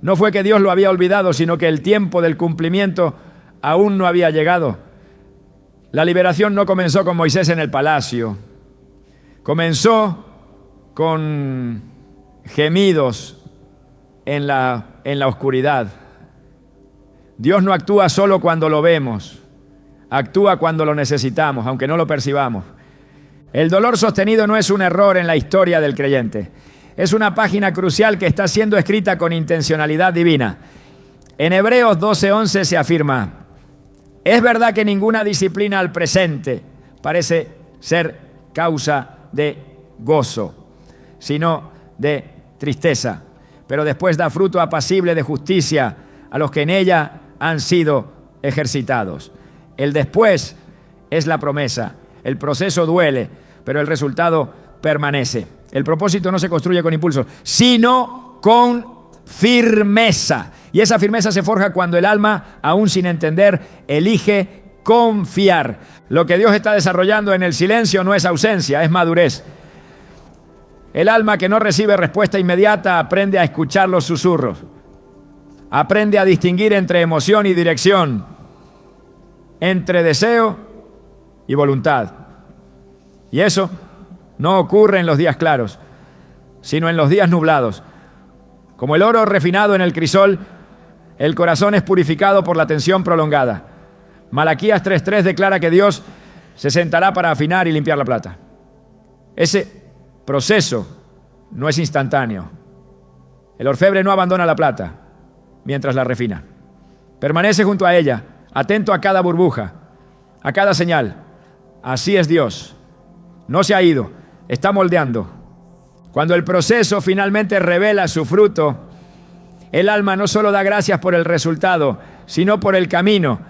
No fue que Dios lo había olvidado, sino que el tiempo del cumplimiento aún no había llegado. La liberación no comenzó con Moisés en el palacio. Comenzó con gemidos en la oscuridad. Dios no actúa solo cuando lo vemos, actúa cuando lo necesitamos, aunque no lo percibamos. El dolor sostenido no es un error en la historia del creyente. Es una página crucial que está siendo escrita con intencionalidad divina. En Hebreos 12:11 se afirma: es verdad que ninguna disciplina al presente parece ser causa de gozo, sino de tristeza, pero después da fruto apacible de justicia a los que en ella han sido ejercitados. El después es la promesa. El proceso duele, pero el resultado permanece. El propósito no se construye con impulsos, sino con firmeza. Y esa firmeza se forja cuando el alma, aún sin entender, elige confiar. Lo que Dios está desarrollando en el silencio no es ausencia, es madurez. El alma que no recibe respuesta inmediata aprende a escuchar los susurros. Aprende a distinguir entre emoción y dirección, entre deseo y voluntad. Y eso no ocurre en los días claros, sino en los días nublados. Como el oro refinado en el crisol, el corazón es purificado por la tensión prolongada. Malaquías 3:3 declara que Dios se sentará para afinar y limpiar la plata. Ese proceso no es instantáneo. El orfebre no abandona la plata mientras la refina. Permanece junto a ella, atento a cada burbuja, a cada señal. Así es Dios. No se ha ido, está moldeando. Cuando el proceso finalmente revela su fruto, el alma no solo da gracias por el resultado, sino por el camino,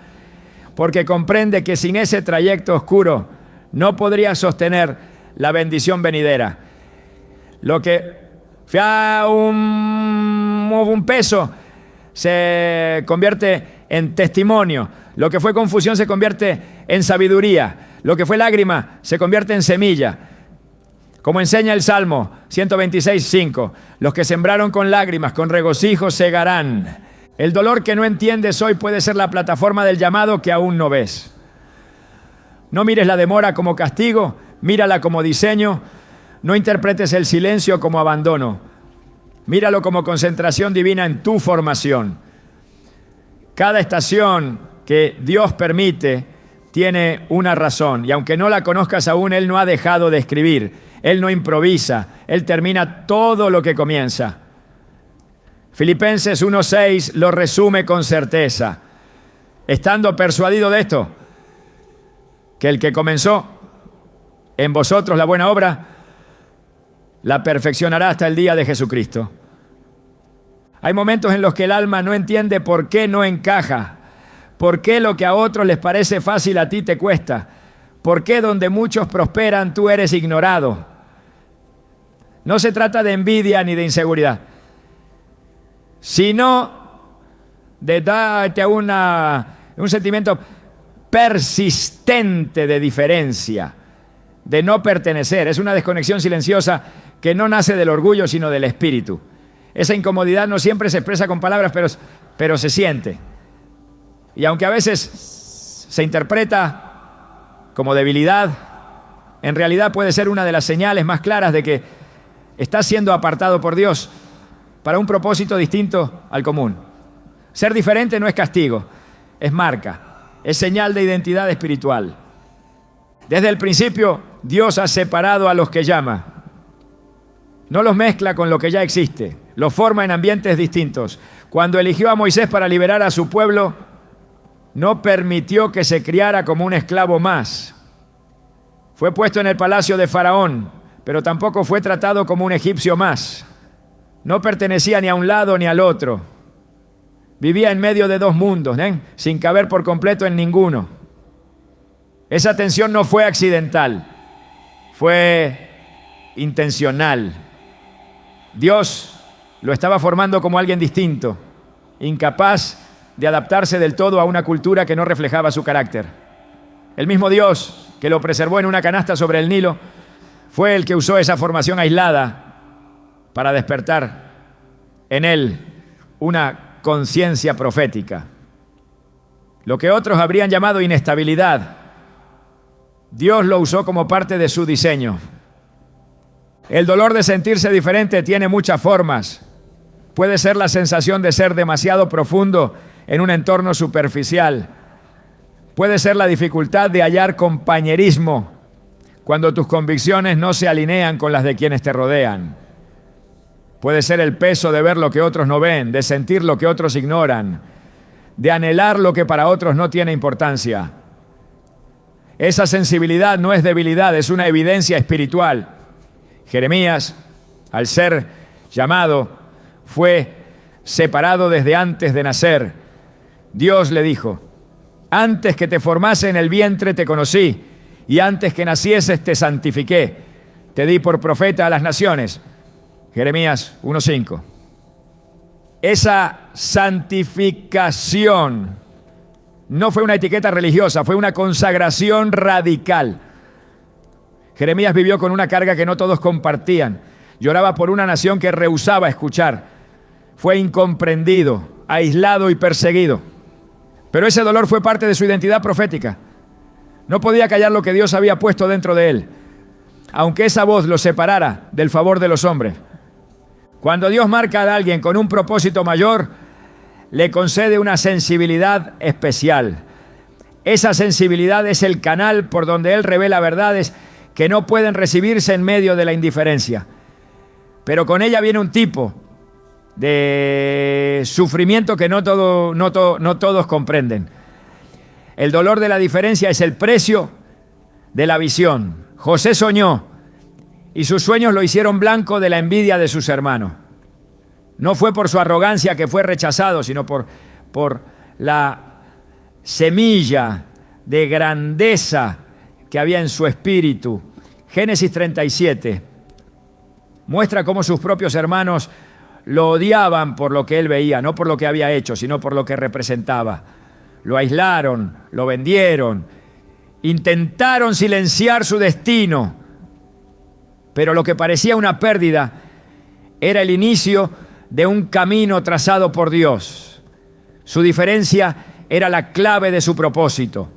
porque comprende que sin ese trayecto oscuro no podría sostener la bendición venidera. Lo que fue un peso se convierte en testimonio. Lo que fue confusión se convierte en sabiduría. Lo que fue lágrima se convierte en semilla. Como enseña el Salmo 126:5, los que sembraron con lágrimas, con regocijo segarán. El dolor que no entiendes hoy puede ser la plataforma del llamado que aún no ves. No mires la demora como castigo, mírala como diseño. No interpretes el silencio como abandono. Míralo como concentración divina en tu formación. Cada estación que Dios permite tiene una razón, y aunque no la conozcas aún, Él no ha dejado de escribir. Él no improvisa, Él termina todo lo que comienza. Filipenses 1:6 lo resume con certeza. Estando persuadido de esto, que el que comenzó en vosotros la buena obra, la perfeccionará hasta el día de Jesucristo. Hay momentos en los que el alma no entiende por qué no encaja, por qué lo que a otros les parece fácil a ti te cuesta, por qué donde muchos prosperan tú eres ignorado. No se trata de envidia ni de inseguridad, sino de darte un sentimiento persistente de diferencia, de no pertenecer. Es una desconexión silenciosa que no nace del orgullo, sino del espíritu. Esa incomodidad no siempre se expresa con palabras, pero se siente. Y aunque a veces se interpreta como debilidad, en realidad puede ser una de las señales más claras de que estás siendo apartado por Dios para un propósito distinto al común. Ser diferente no es castigo, es marca, es señal de identidad espiritual. Desde el principio, Dios ha separado a los que llama. No los mezcla con lo que ya existe, los forma en ambientes distintos. Cuando eligió a Moisés para liberar a su pueblo, no permitió que se criara como un esclavo más. Fue puesto en el palacio de Faraón, pero tampoco fue tratado como un egipcio más. No pertenecía ni a un lado ni al otro. Vivía en medio de dos mundos, sin caber por completo en ninguno. Esa tensión no fue accidental, fue intencional. Dios lo estaba formando como alguien distinto, incapaz de adaptarse del todo a una cultura que no reflejaba su carácter. El mismo Dios que lo preservó en una canasta sobre el Nilo fue el que usó esa formación aislada para despertar en él una conciencia profética. Lo que otros habrían llamado inestabilidad, Dios lo usó como parte de su diseño. El dolor de sentirse diferente tiene muchas formas. Puede ser la sensación de ser demasiado profundo en un entorno superficial. Puede ser la dificultad de hallar compañerismo cuando tus convicciones no se alinean con las de quienes te rodean. Puede ser el peso de ver lo que otros no ven, de sentir lo que otros ignoran, de anhelar lo que para otros no tiene importancia. Esa sensibilidad no es debilidad, es una evidencia espiritual. Jeremías, al ser llamado, fue separado desde antes de nacer. Dios le dijo: antes que te formase en el vientre te conocí, y antes que nacieses te santifiqué. Te di por profeta a las naciones. Jeremías 1:5. Esa santificación no fue una etiqueta religiosa, fue una consagración radical. Jeremías vivió con una carga que no todos compartían. Lloraba por una nación que rehusaba escuchar. Fue incomprendido, aislado y perseguido. Pero ese dolor fue parte de su identidad profética. No podía callar lo que Dios había puesto dentro de él, aunque esa voz lo separara del favor de los hombres. Cuando Dios marca a alguien con un propósito mayor, le concede una sensibilidad especial. Esa sensibilidad es el canal por donde Él revela verdades que no pueden recibirse en medio de la indiferencia. Pero con ella viene un tipo de sufrimiento que no todos comprenden. El dolor de la diferencia es el precio de la visión. José soñó y sus sueños lo hicieron blanco de la envidia de sus hermanos. No fue por su arrogancia que fue rechazado, sino por la semilla de grandeza que había en su espíritu. Génesis 37 muestra cómo sus propios hermanos lo odiaban por lo que él veía, no por lo que había hecho, sino por lo que representaba. Lo aislaron, lo vendieron, intentaron silenciar su destino, pero lo que parecía una pérdida era el inicio de un camino trazado por Dios. Su diferencia era la clave de su propósito.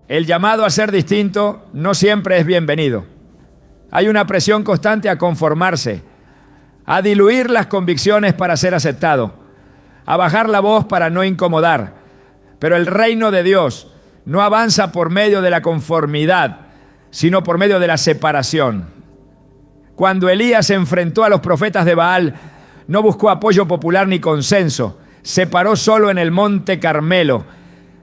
El llamado a ser distinto no siempre es bienvenido. Hay una presión constante a conformarse, a diluir las convicciones para ser aceptado, a bajar la voz para no incomodar. Pero el reino de Dios no avanza por medio de la conformidad, sino por medio de la separación. Cuando Elías se enfrentó a los profetas de Baal, no buscó apoyo popular ni consenso. Se paró solo en el monte Carmelo,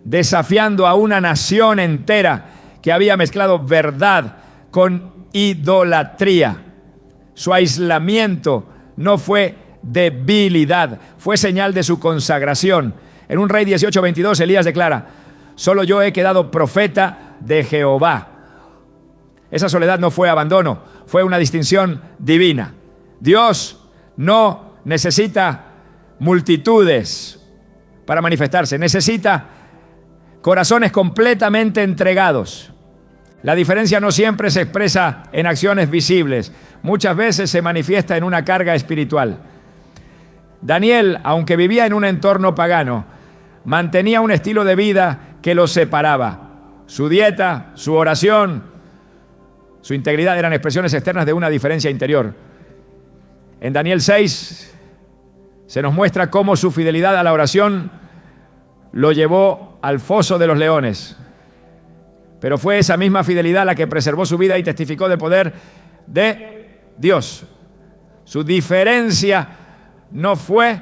desafiando a una nación entera que había mezclado verdad con idolatría. Su aislamiento no fue debilidad, fue señal de su consagración. En un Rey 18:22, Elías declara: solo yo he quedado profeta de Jehová. Esa soledad no fue abandono, fue una distinción divina. Dios no necesita multitudes para manifestarse, necesita corazones completamente entregados. La diferencia no siempre se expresa en acciones visibles, muchas veces se manifiesta en una carga espiritual. Daniel, aunque vivía en un entorno pagano, mantenía un estilo de vida que lo separaba. Su dieta, su oración, su integridad eran expresiones externas de una diferencia interior. En Daniel 6 se nos muestra cómo su fidelidad a la oración lo llevó al foso de los leones. Pero fue esa misma fidelidad la que preservó su vida y testificó del poder de Dios. Su diferencia no fue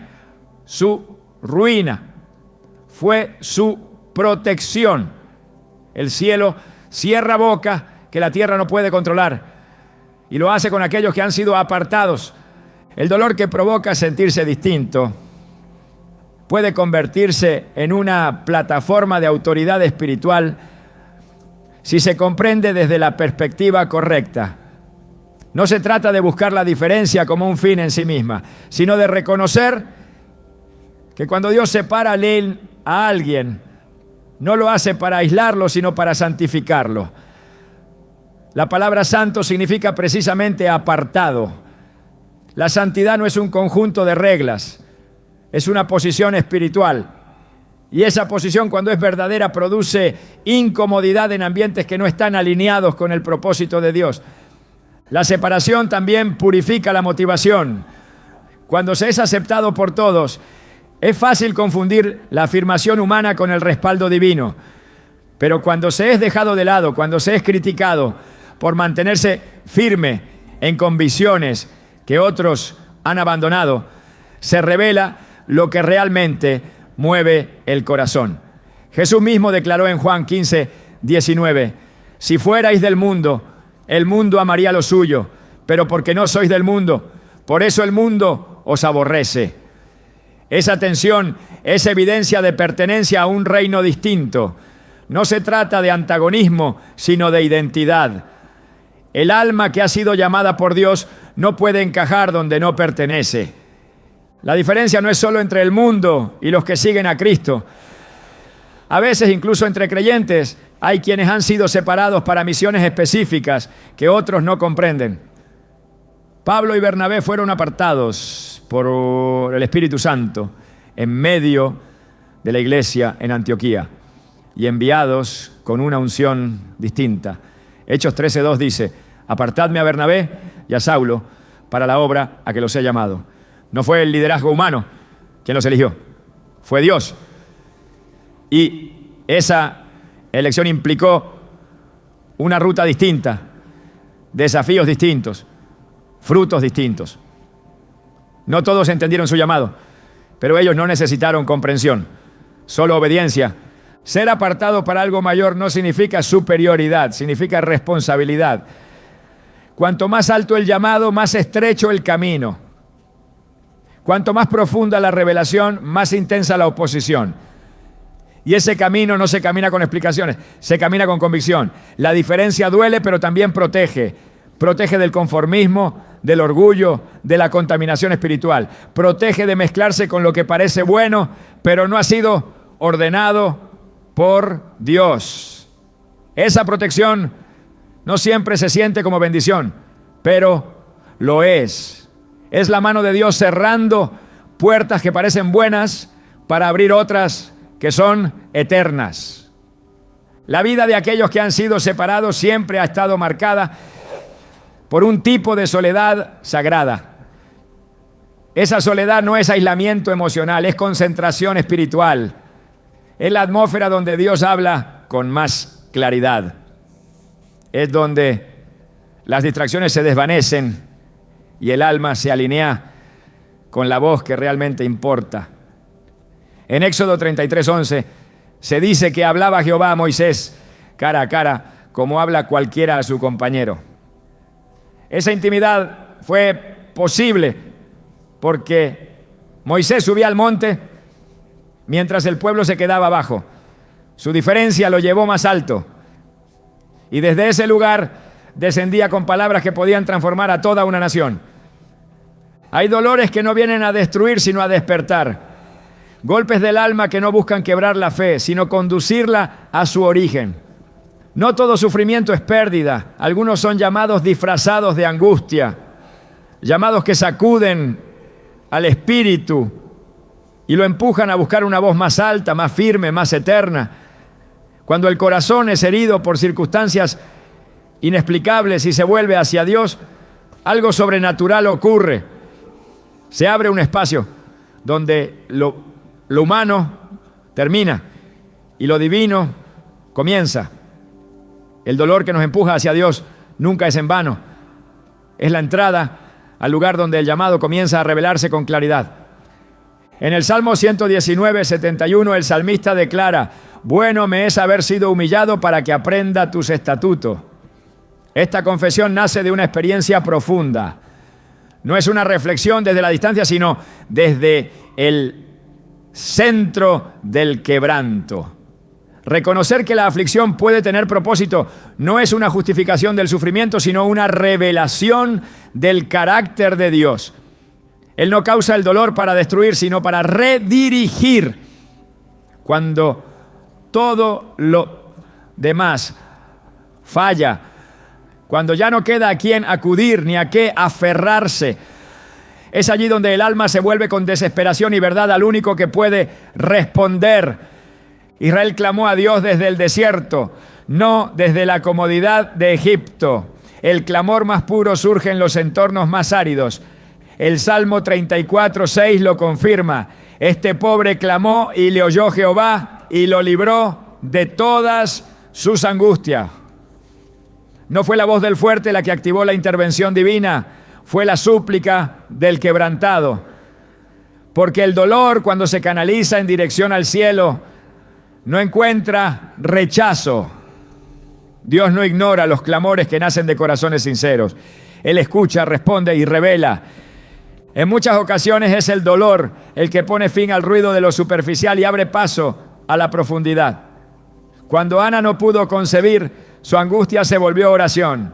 su ruina, fue su protección. El cielo cierra boca que la tierra no puede controlar, y lo hace con aquellos que han sido apartados. El dolor que provoca sentirse distinto puede convertirse en una plataforma de autoridad espiritual si se comprende desde la perspectiva correcta. No se trata de buscar la diferencia como un fin en sí misma, sino de reconocer que cuando Dios separa a alguien, no lo hace para aislarlo, sino para santificarlo. La palabra santo significa precisamente apartado. La santidad no es un conjunto de reglas, es una posición espiritual. Y esa posición, cuando es verdadera, produce incomodidad en ambientes que no están alineados con el propósito de Dios. La separación también purifica la motivación. Cuando se es aceptado por todos, es fácil confundir la afirmación humana con el respaldo divino. Pero cuando se es dejado de lado, cuando se es criticado por mantenerse firme en convicciones que otros han abandonado, se revela lo que realmente mueve el corazón. Jesús mismo declaró en Juan 15:19: si fuerais del mundo, el mundo amaría lo suyo, pero porque no sois del mundo, por eso el mundo os aborrece. Esa tensión es evidencia de pertenencia a un reino distinto. No se trata de antagonismo, sino de identidad. El alma que ha sido llamada por Dios no puede encajar donde no pertenece. La diferencia no es solo entre el mundo y los que siguen a Cristo. A veces, incluso entre creyentes, hay quienes han sido separados para misiones específicas que otros no comprenden. Pablo y Bernabé fueron apartados por el Espíritu Santo en medio de la iglesia en Antioquía y enviados con una unción distinta. Hechos 13:2 dice: apartadme a Bernabé y a Saulo para la obra a que los he llamado. No fue el liderazgo humano quien los eligió, fue Dios. Y esa elección implicó una ruta distinta, desafíos distintos, frutos distintos. No todos entendieron su llamado, pero ellos no necesitaron comprensión, solo obediencia. Ser apartado para algo mayor no significa superioridad, significa responsabilidad. Cuanto más alto el llamado, más estrecho el camino. Cuanto más profunda la revelación, más intensa la oposición. Y ese camino no se camina con explicaciones, se camina con convicción. La diferencia duele, pero también protege. Protege del conformismo, del orgullo, de la contaminación espiritual. Protege de mezclarse con lo que parece bueno, pero no ha sido ordenado por Dios. Esa protección no siempre se siente como bendición, pero lo es. Es la mano de Dios cerrando puertas que parecen buenas para abrir otras que son eternas. La vida de aquellos que han sido separados siempre ha estado marcada por un tipo de soledad sagrada. Esa soledad no es aislamiento emocional, es concentración espiritual. Es la atmósfera donde Dios habla con más claridad. Es donde las distracciones se desvanecen y el alma se alinea con la voz que realmente importa. En Éxodo 33:11 se dice que hablaba Jehová a Moisés cara a cara, como habla cualquiera a su compañero. Esa intimidad fue posible porque Moisés subía al monte mientras el pueblo se quedaba abajo. Su diferencia lo llevó más alto y desde ese lugar descendía con palabras que podían transformar a toda una nación. Hay dolores que no vienen a destruir sino a despertar. Golpes del alma que no buscan quebrar la fe, sino conducirla a su origen. No todo sufrimiento es pérdida. Algunos son llamados disfrazados de angustia, llamados que sacuden al espíritu y lo empujan a buscar una voz más alta, más firme, más eterna. Cuando el corazón es herido por circunstancias inexplicables y se vuelve hacia Dios, algo sobrenatural ocurre. Se abre un espacio donde lo humano termina y lo divino comienza. El dolor que nos empuja hacia Dios nunca es en vano. Es la entrada al lugar donde el llamado comienza a revelarse con claridad. En el Salmo 119, 71, el salmista declara: bueno me es haber sido humillado para que aprenda tus estatutos. Esta confesión nace de una experiencia profunda. No es una reflexión desde la distancia, sino desde el centro del quebranto. Reconocer que la aflicción puede tener propósito no es una justificación del sufrimiento, sino una revelación del carácter de Dios. Él no causa el dolor para destruir, sino para redirigir. Cuando todo lo demás falla, cuando ya no queda a quién acudir ni a qué aferrarse, es allí donde el alma se vuelve con desesperación y verdad al único que puede responder. Israel clamó a Dios desde el desierto, no desde la comodidad de Egipto. El clamor más puro surge en los entornos más áridos. El Salmo 34:6 lo confirma. Este pobre clamó y le oyó Jehová y lo libró de todas sus angustias. No fue la voz del fuerte la que activó la intervención divina, fue la súplica del quebrantado. Porque el dolor, cuando se canaliza en dirección al cielo, no encuentra rechazo. Dios no ignora los clamores que nacen de corazones sinceros. Él escucha, responde y revela. En muchas ocasiones es el dolor el que pone fin al ruido de lo superficial y abre paso a la profundidad. Cuando Ana no pudo concebir, su angustia se volvió oración.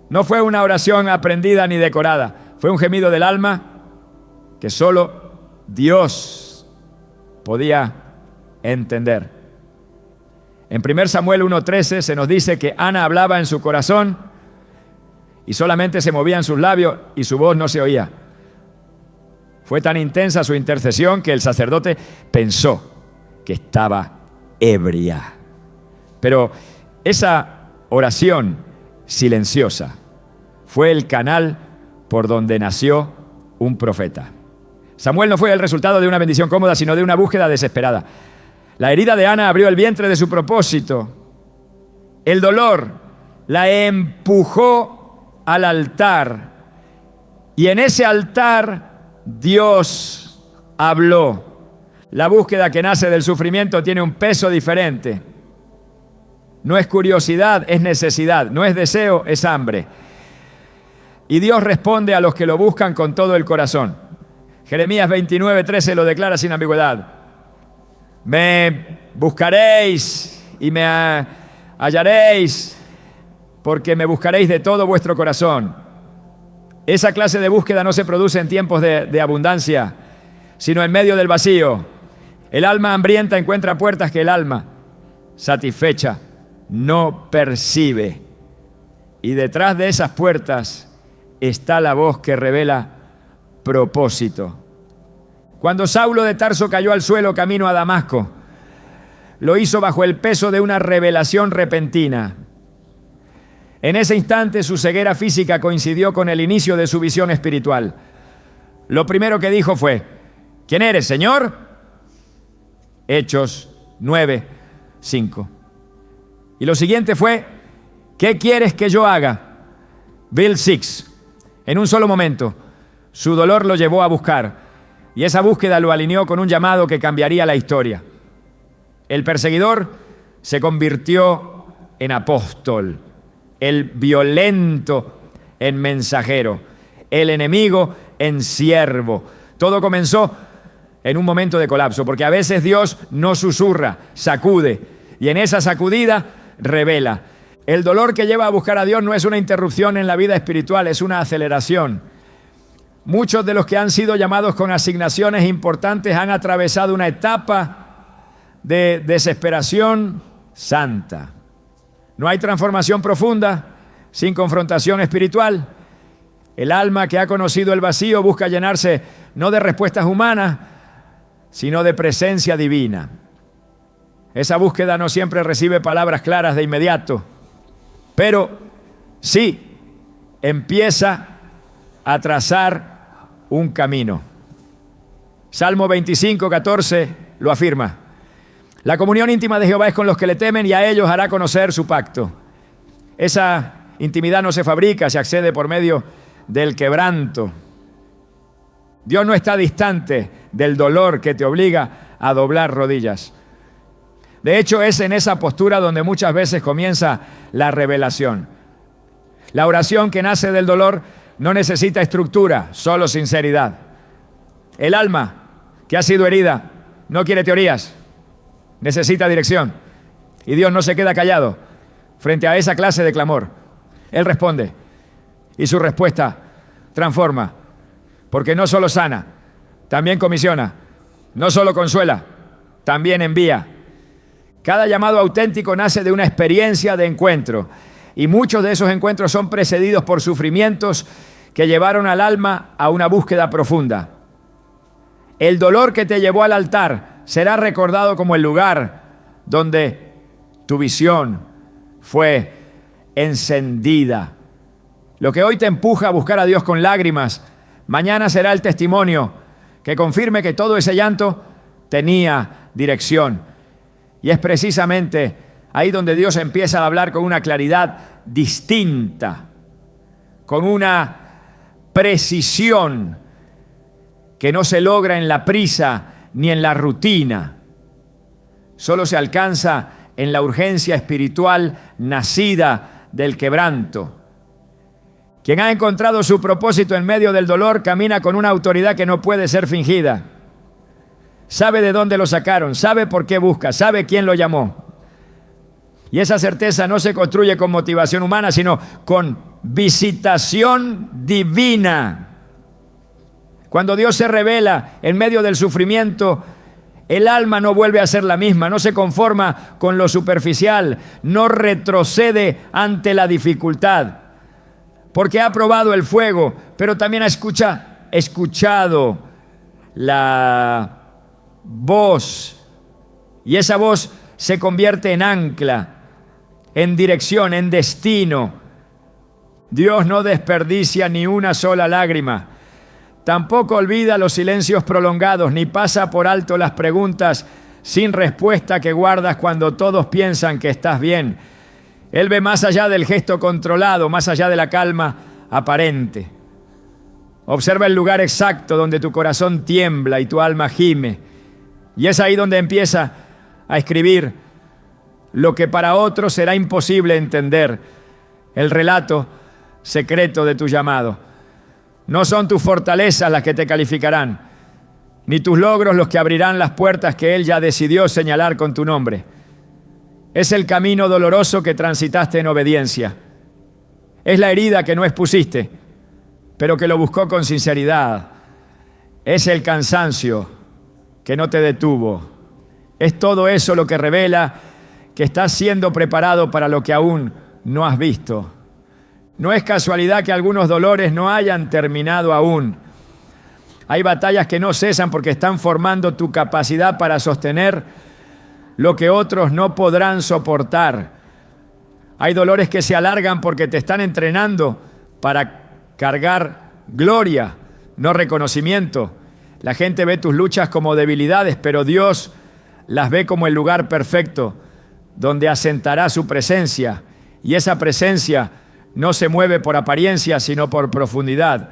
No fue una oración aprendida ni decorada, fue un gemido del alma que solo Dios podía entender. En 1 Samuel 1:13 se nos dice que Ana hablaba en su corazón y solamente se movían sus labios y su voz no se oía. Fue tan intensa su intercesión que el sacerdote pensó que estaba ebria. Pero esa oración silenciosa fue el canal por donde nació un profeta. Samuel no fue el resultado de una bendición cómoda, sino de una búsqueda desesperada. La herida de Ana abrió el vientre de su propósito. El dolor la empujó al altar. Y en ese altar Dios habló. La búsqueda que nace del sufrimiento tiene un peso diferente. No es curiosidad, es necesidad. No es deseo, es hambre. Y Dios responde a los que lo buscan con todo el corazón. Jeremías 29:13 lo declara sin ambigüedad. Me buscaréis y me hallaréis, porque me buscaréis de todo vuestro corazón. Esa clase de búsqueda no se produce en tiempos de abundancia, sino en medio del vacío. El alma hambrienta encuentra puertas que el alma satisfecha no percibe. Y detrás de esas puertas está la voz que revela propósito. Cuando Saulo de Tarso cayó al suelo camino a Damasco, lo hizo bajo el peso de una revelación repentina. En ese instante su ceguera física coincidió con el inicio de su visión espiritual. Lo primero que dijo fue: ¿quién eres, Señor? Hechos 9:5. Y lo siguiente fue: ¿qué quieres que yo haga? Bill 6. En un solo momento, su dolor lo llevó a buscar, y esa búsqueda lo alineó con un llamado que cambiaría la historia. El perseguidor se convirtió en apóstol, el violento en mensajero, el enemigo en siervo. Todo comenzó en un momento de colapso, porque a veces Dios no susurra, sacude, y en esa sacudida revela. El dolor que lleva a buscar a Dios no es una interrupción en la vida espiritual, es una aceleración. Muchos de los que han sido llamados con asignaciones importantes han atravesado una etapa de desesperación santa. No hay transformación profunda sin confrontación espiritual. El alma que ha conocido el vacío busca llenarse no de respuestas humanas, sino de presencia divina. Esa búsqueda no siempre recibe palabras claras de inmediato, pero sí empieza a trazar un camino. Salmo 25:14 lo afirma: la comunión íntima de Jehová es con los que le temen, y a ellos hará conocer su pacto. Esa intimidad no se fabrica, se accede por medio del quebranto. Dios no está distante del dolor que te obliga a doblar rodillas. De hecho, es en esa postura donde muchas veces comienza la revelación. La oración que nace del dolor no necesita estructura, solo sinceridad. El alma que ha sido herida no quiere teorías, necesita dirección. Y Dios no se queda callado frente a esa clase de clamor. Él responde, y su respuesta transforma, porque no solo sana, también comisiona, no solo consuela, también envía. Cada llamado auténtico nace de una experiencia de encuentro, y muchos de esos encuentros son precedidos por sufrimientos que llevaron al alma a una búsqueda profunda. El dolor que te llevó al altar será recordado como el lugar donde tu visión fue encendida. Lo que hoy te empuja a buscar a Dios con lágrimas, mañana será el testimonio que confirme que todo ese llanto tenía dirección. Y es precisamente ahí donde Dios empieza a hablar con una claridad distinta, con una precisión que no se logra en la prisa ni en la rutina. Solo se alcanza en la urgencia espiritual nacida del quebranto. Quien ha encontrado su propósito en medio del dolor camina con una autoridad que no puede ser fingida. Sabe de dónde lo sacaron, sabe por qué busca, sabe quién lo llamó. Y esa certeza no se construye con motivación humana, sino con visitación divina. Cuando Dios se revela en medio del sufrimiento, el alma no vuelve a ser la misma, no se conforma con lo superficial, no retrocede ante la dificultad, porque ha probado el fuego, pero también ha escuchado la voz, y esa voz se convierte en ancla, en dirección, en destino. Dios no desperdicia ni una sola lágrima, tampoco olvida los silencios prolongados, ni pasa por alto las preguntas sin respuesta que guardas cuando todos piensan que estás bien. Él ve más allá del gesto controlado, más allá de la calma aparente. Observa el lugar exacto donde tu corazón tiembla y tu alma gime. Y es ahí donde empieza a escribir lo que para otros será imposible entender, el relato secreto de tu llamado. No son tus fortalezas las que te calificarán, ni tus logros los que abrirán las puertas que Él ya decidió señalar con tu nombre. Es el camino doloroso que transitaste en obediencia. Es la herida que no expusiste, pero que lo buscó con sinceridad. Es el cansancio que no te detuvo. Es todo eso lo que revela que estás siendo preparado para lo que aún no has visto. No es casualidad que algunos dolores no hayan terminado aún. Hay batallas que no cesan porque están formando tu capacidad para sostener lo que otros no podrán soportar. Hay dolores que se alargan porque te están entrenando para cargar gloria, no reconocimiento. La gente ve tus luchas como debilidades, pero Dios las ve como el lugar perfecto donde asentará su presencia. Y esa presencia no se mueve por apariencia, sino por profundidad.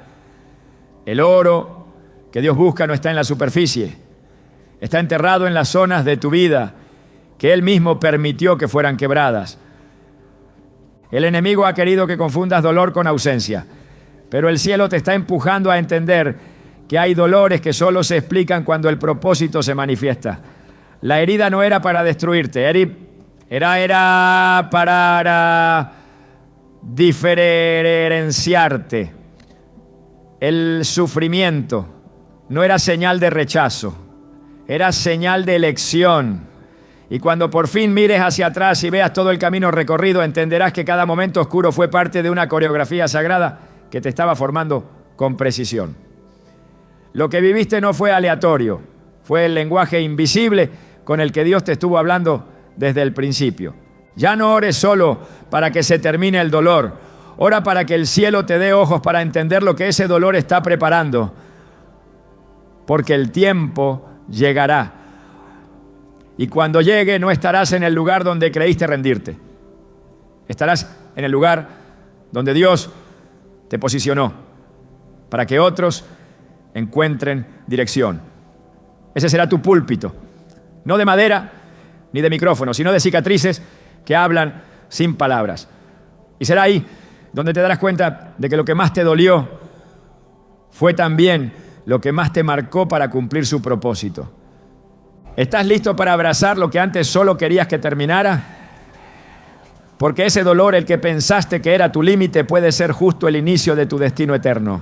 El oro que Dios busca no está en la superficie, está enterrado en las zonas de tu vida que Él mismo permitió que fueran quebradas. El enemigo ha querido que confundas dolor con ausencia, pero el cielo te está empujando a entender que hay dolores que solo se explican cuando el propósito se manifiesta. La herida no era para destruirte, era para diferenciarte. El sufrimiento no era señal de rechazo, era señal de elección. Y cuando por fin mires hacia atrás y veas todo el camino recorrido, entenderás que cada momento oscuro fue parte de una coreografía sagrada que te estaba formando con precisión. Lo que viviste no fue aleatorio, fue el lenguaje invisible con el que Dios te estuvo hablando desde el principio. Ya no ores solo para que se termine el dolor, ora para que el cielo te dé ojos para entender lo que ese dolor está preparando, porque el tiempo llegará. Y cuando llegue no estarás en el lugar donde creíste rendirte. Estarás en el lugar donde Dios te posicionó para que otros encuentren dirección. Ese será tu púlpito, no de madera ni de micrófono, sino de cicatrices que hablan sin palabras. Y será ahí donde te darás cuenta de que lo que más te dolió fue también lo que más te marcó para cumplir su propósito. ¿Estás listo para abrazar lo que antes solo querías que terminara? Porque ese dolor, el que pensaste que era tu límite, puede ser justo el inicio de tu destino eterno.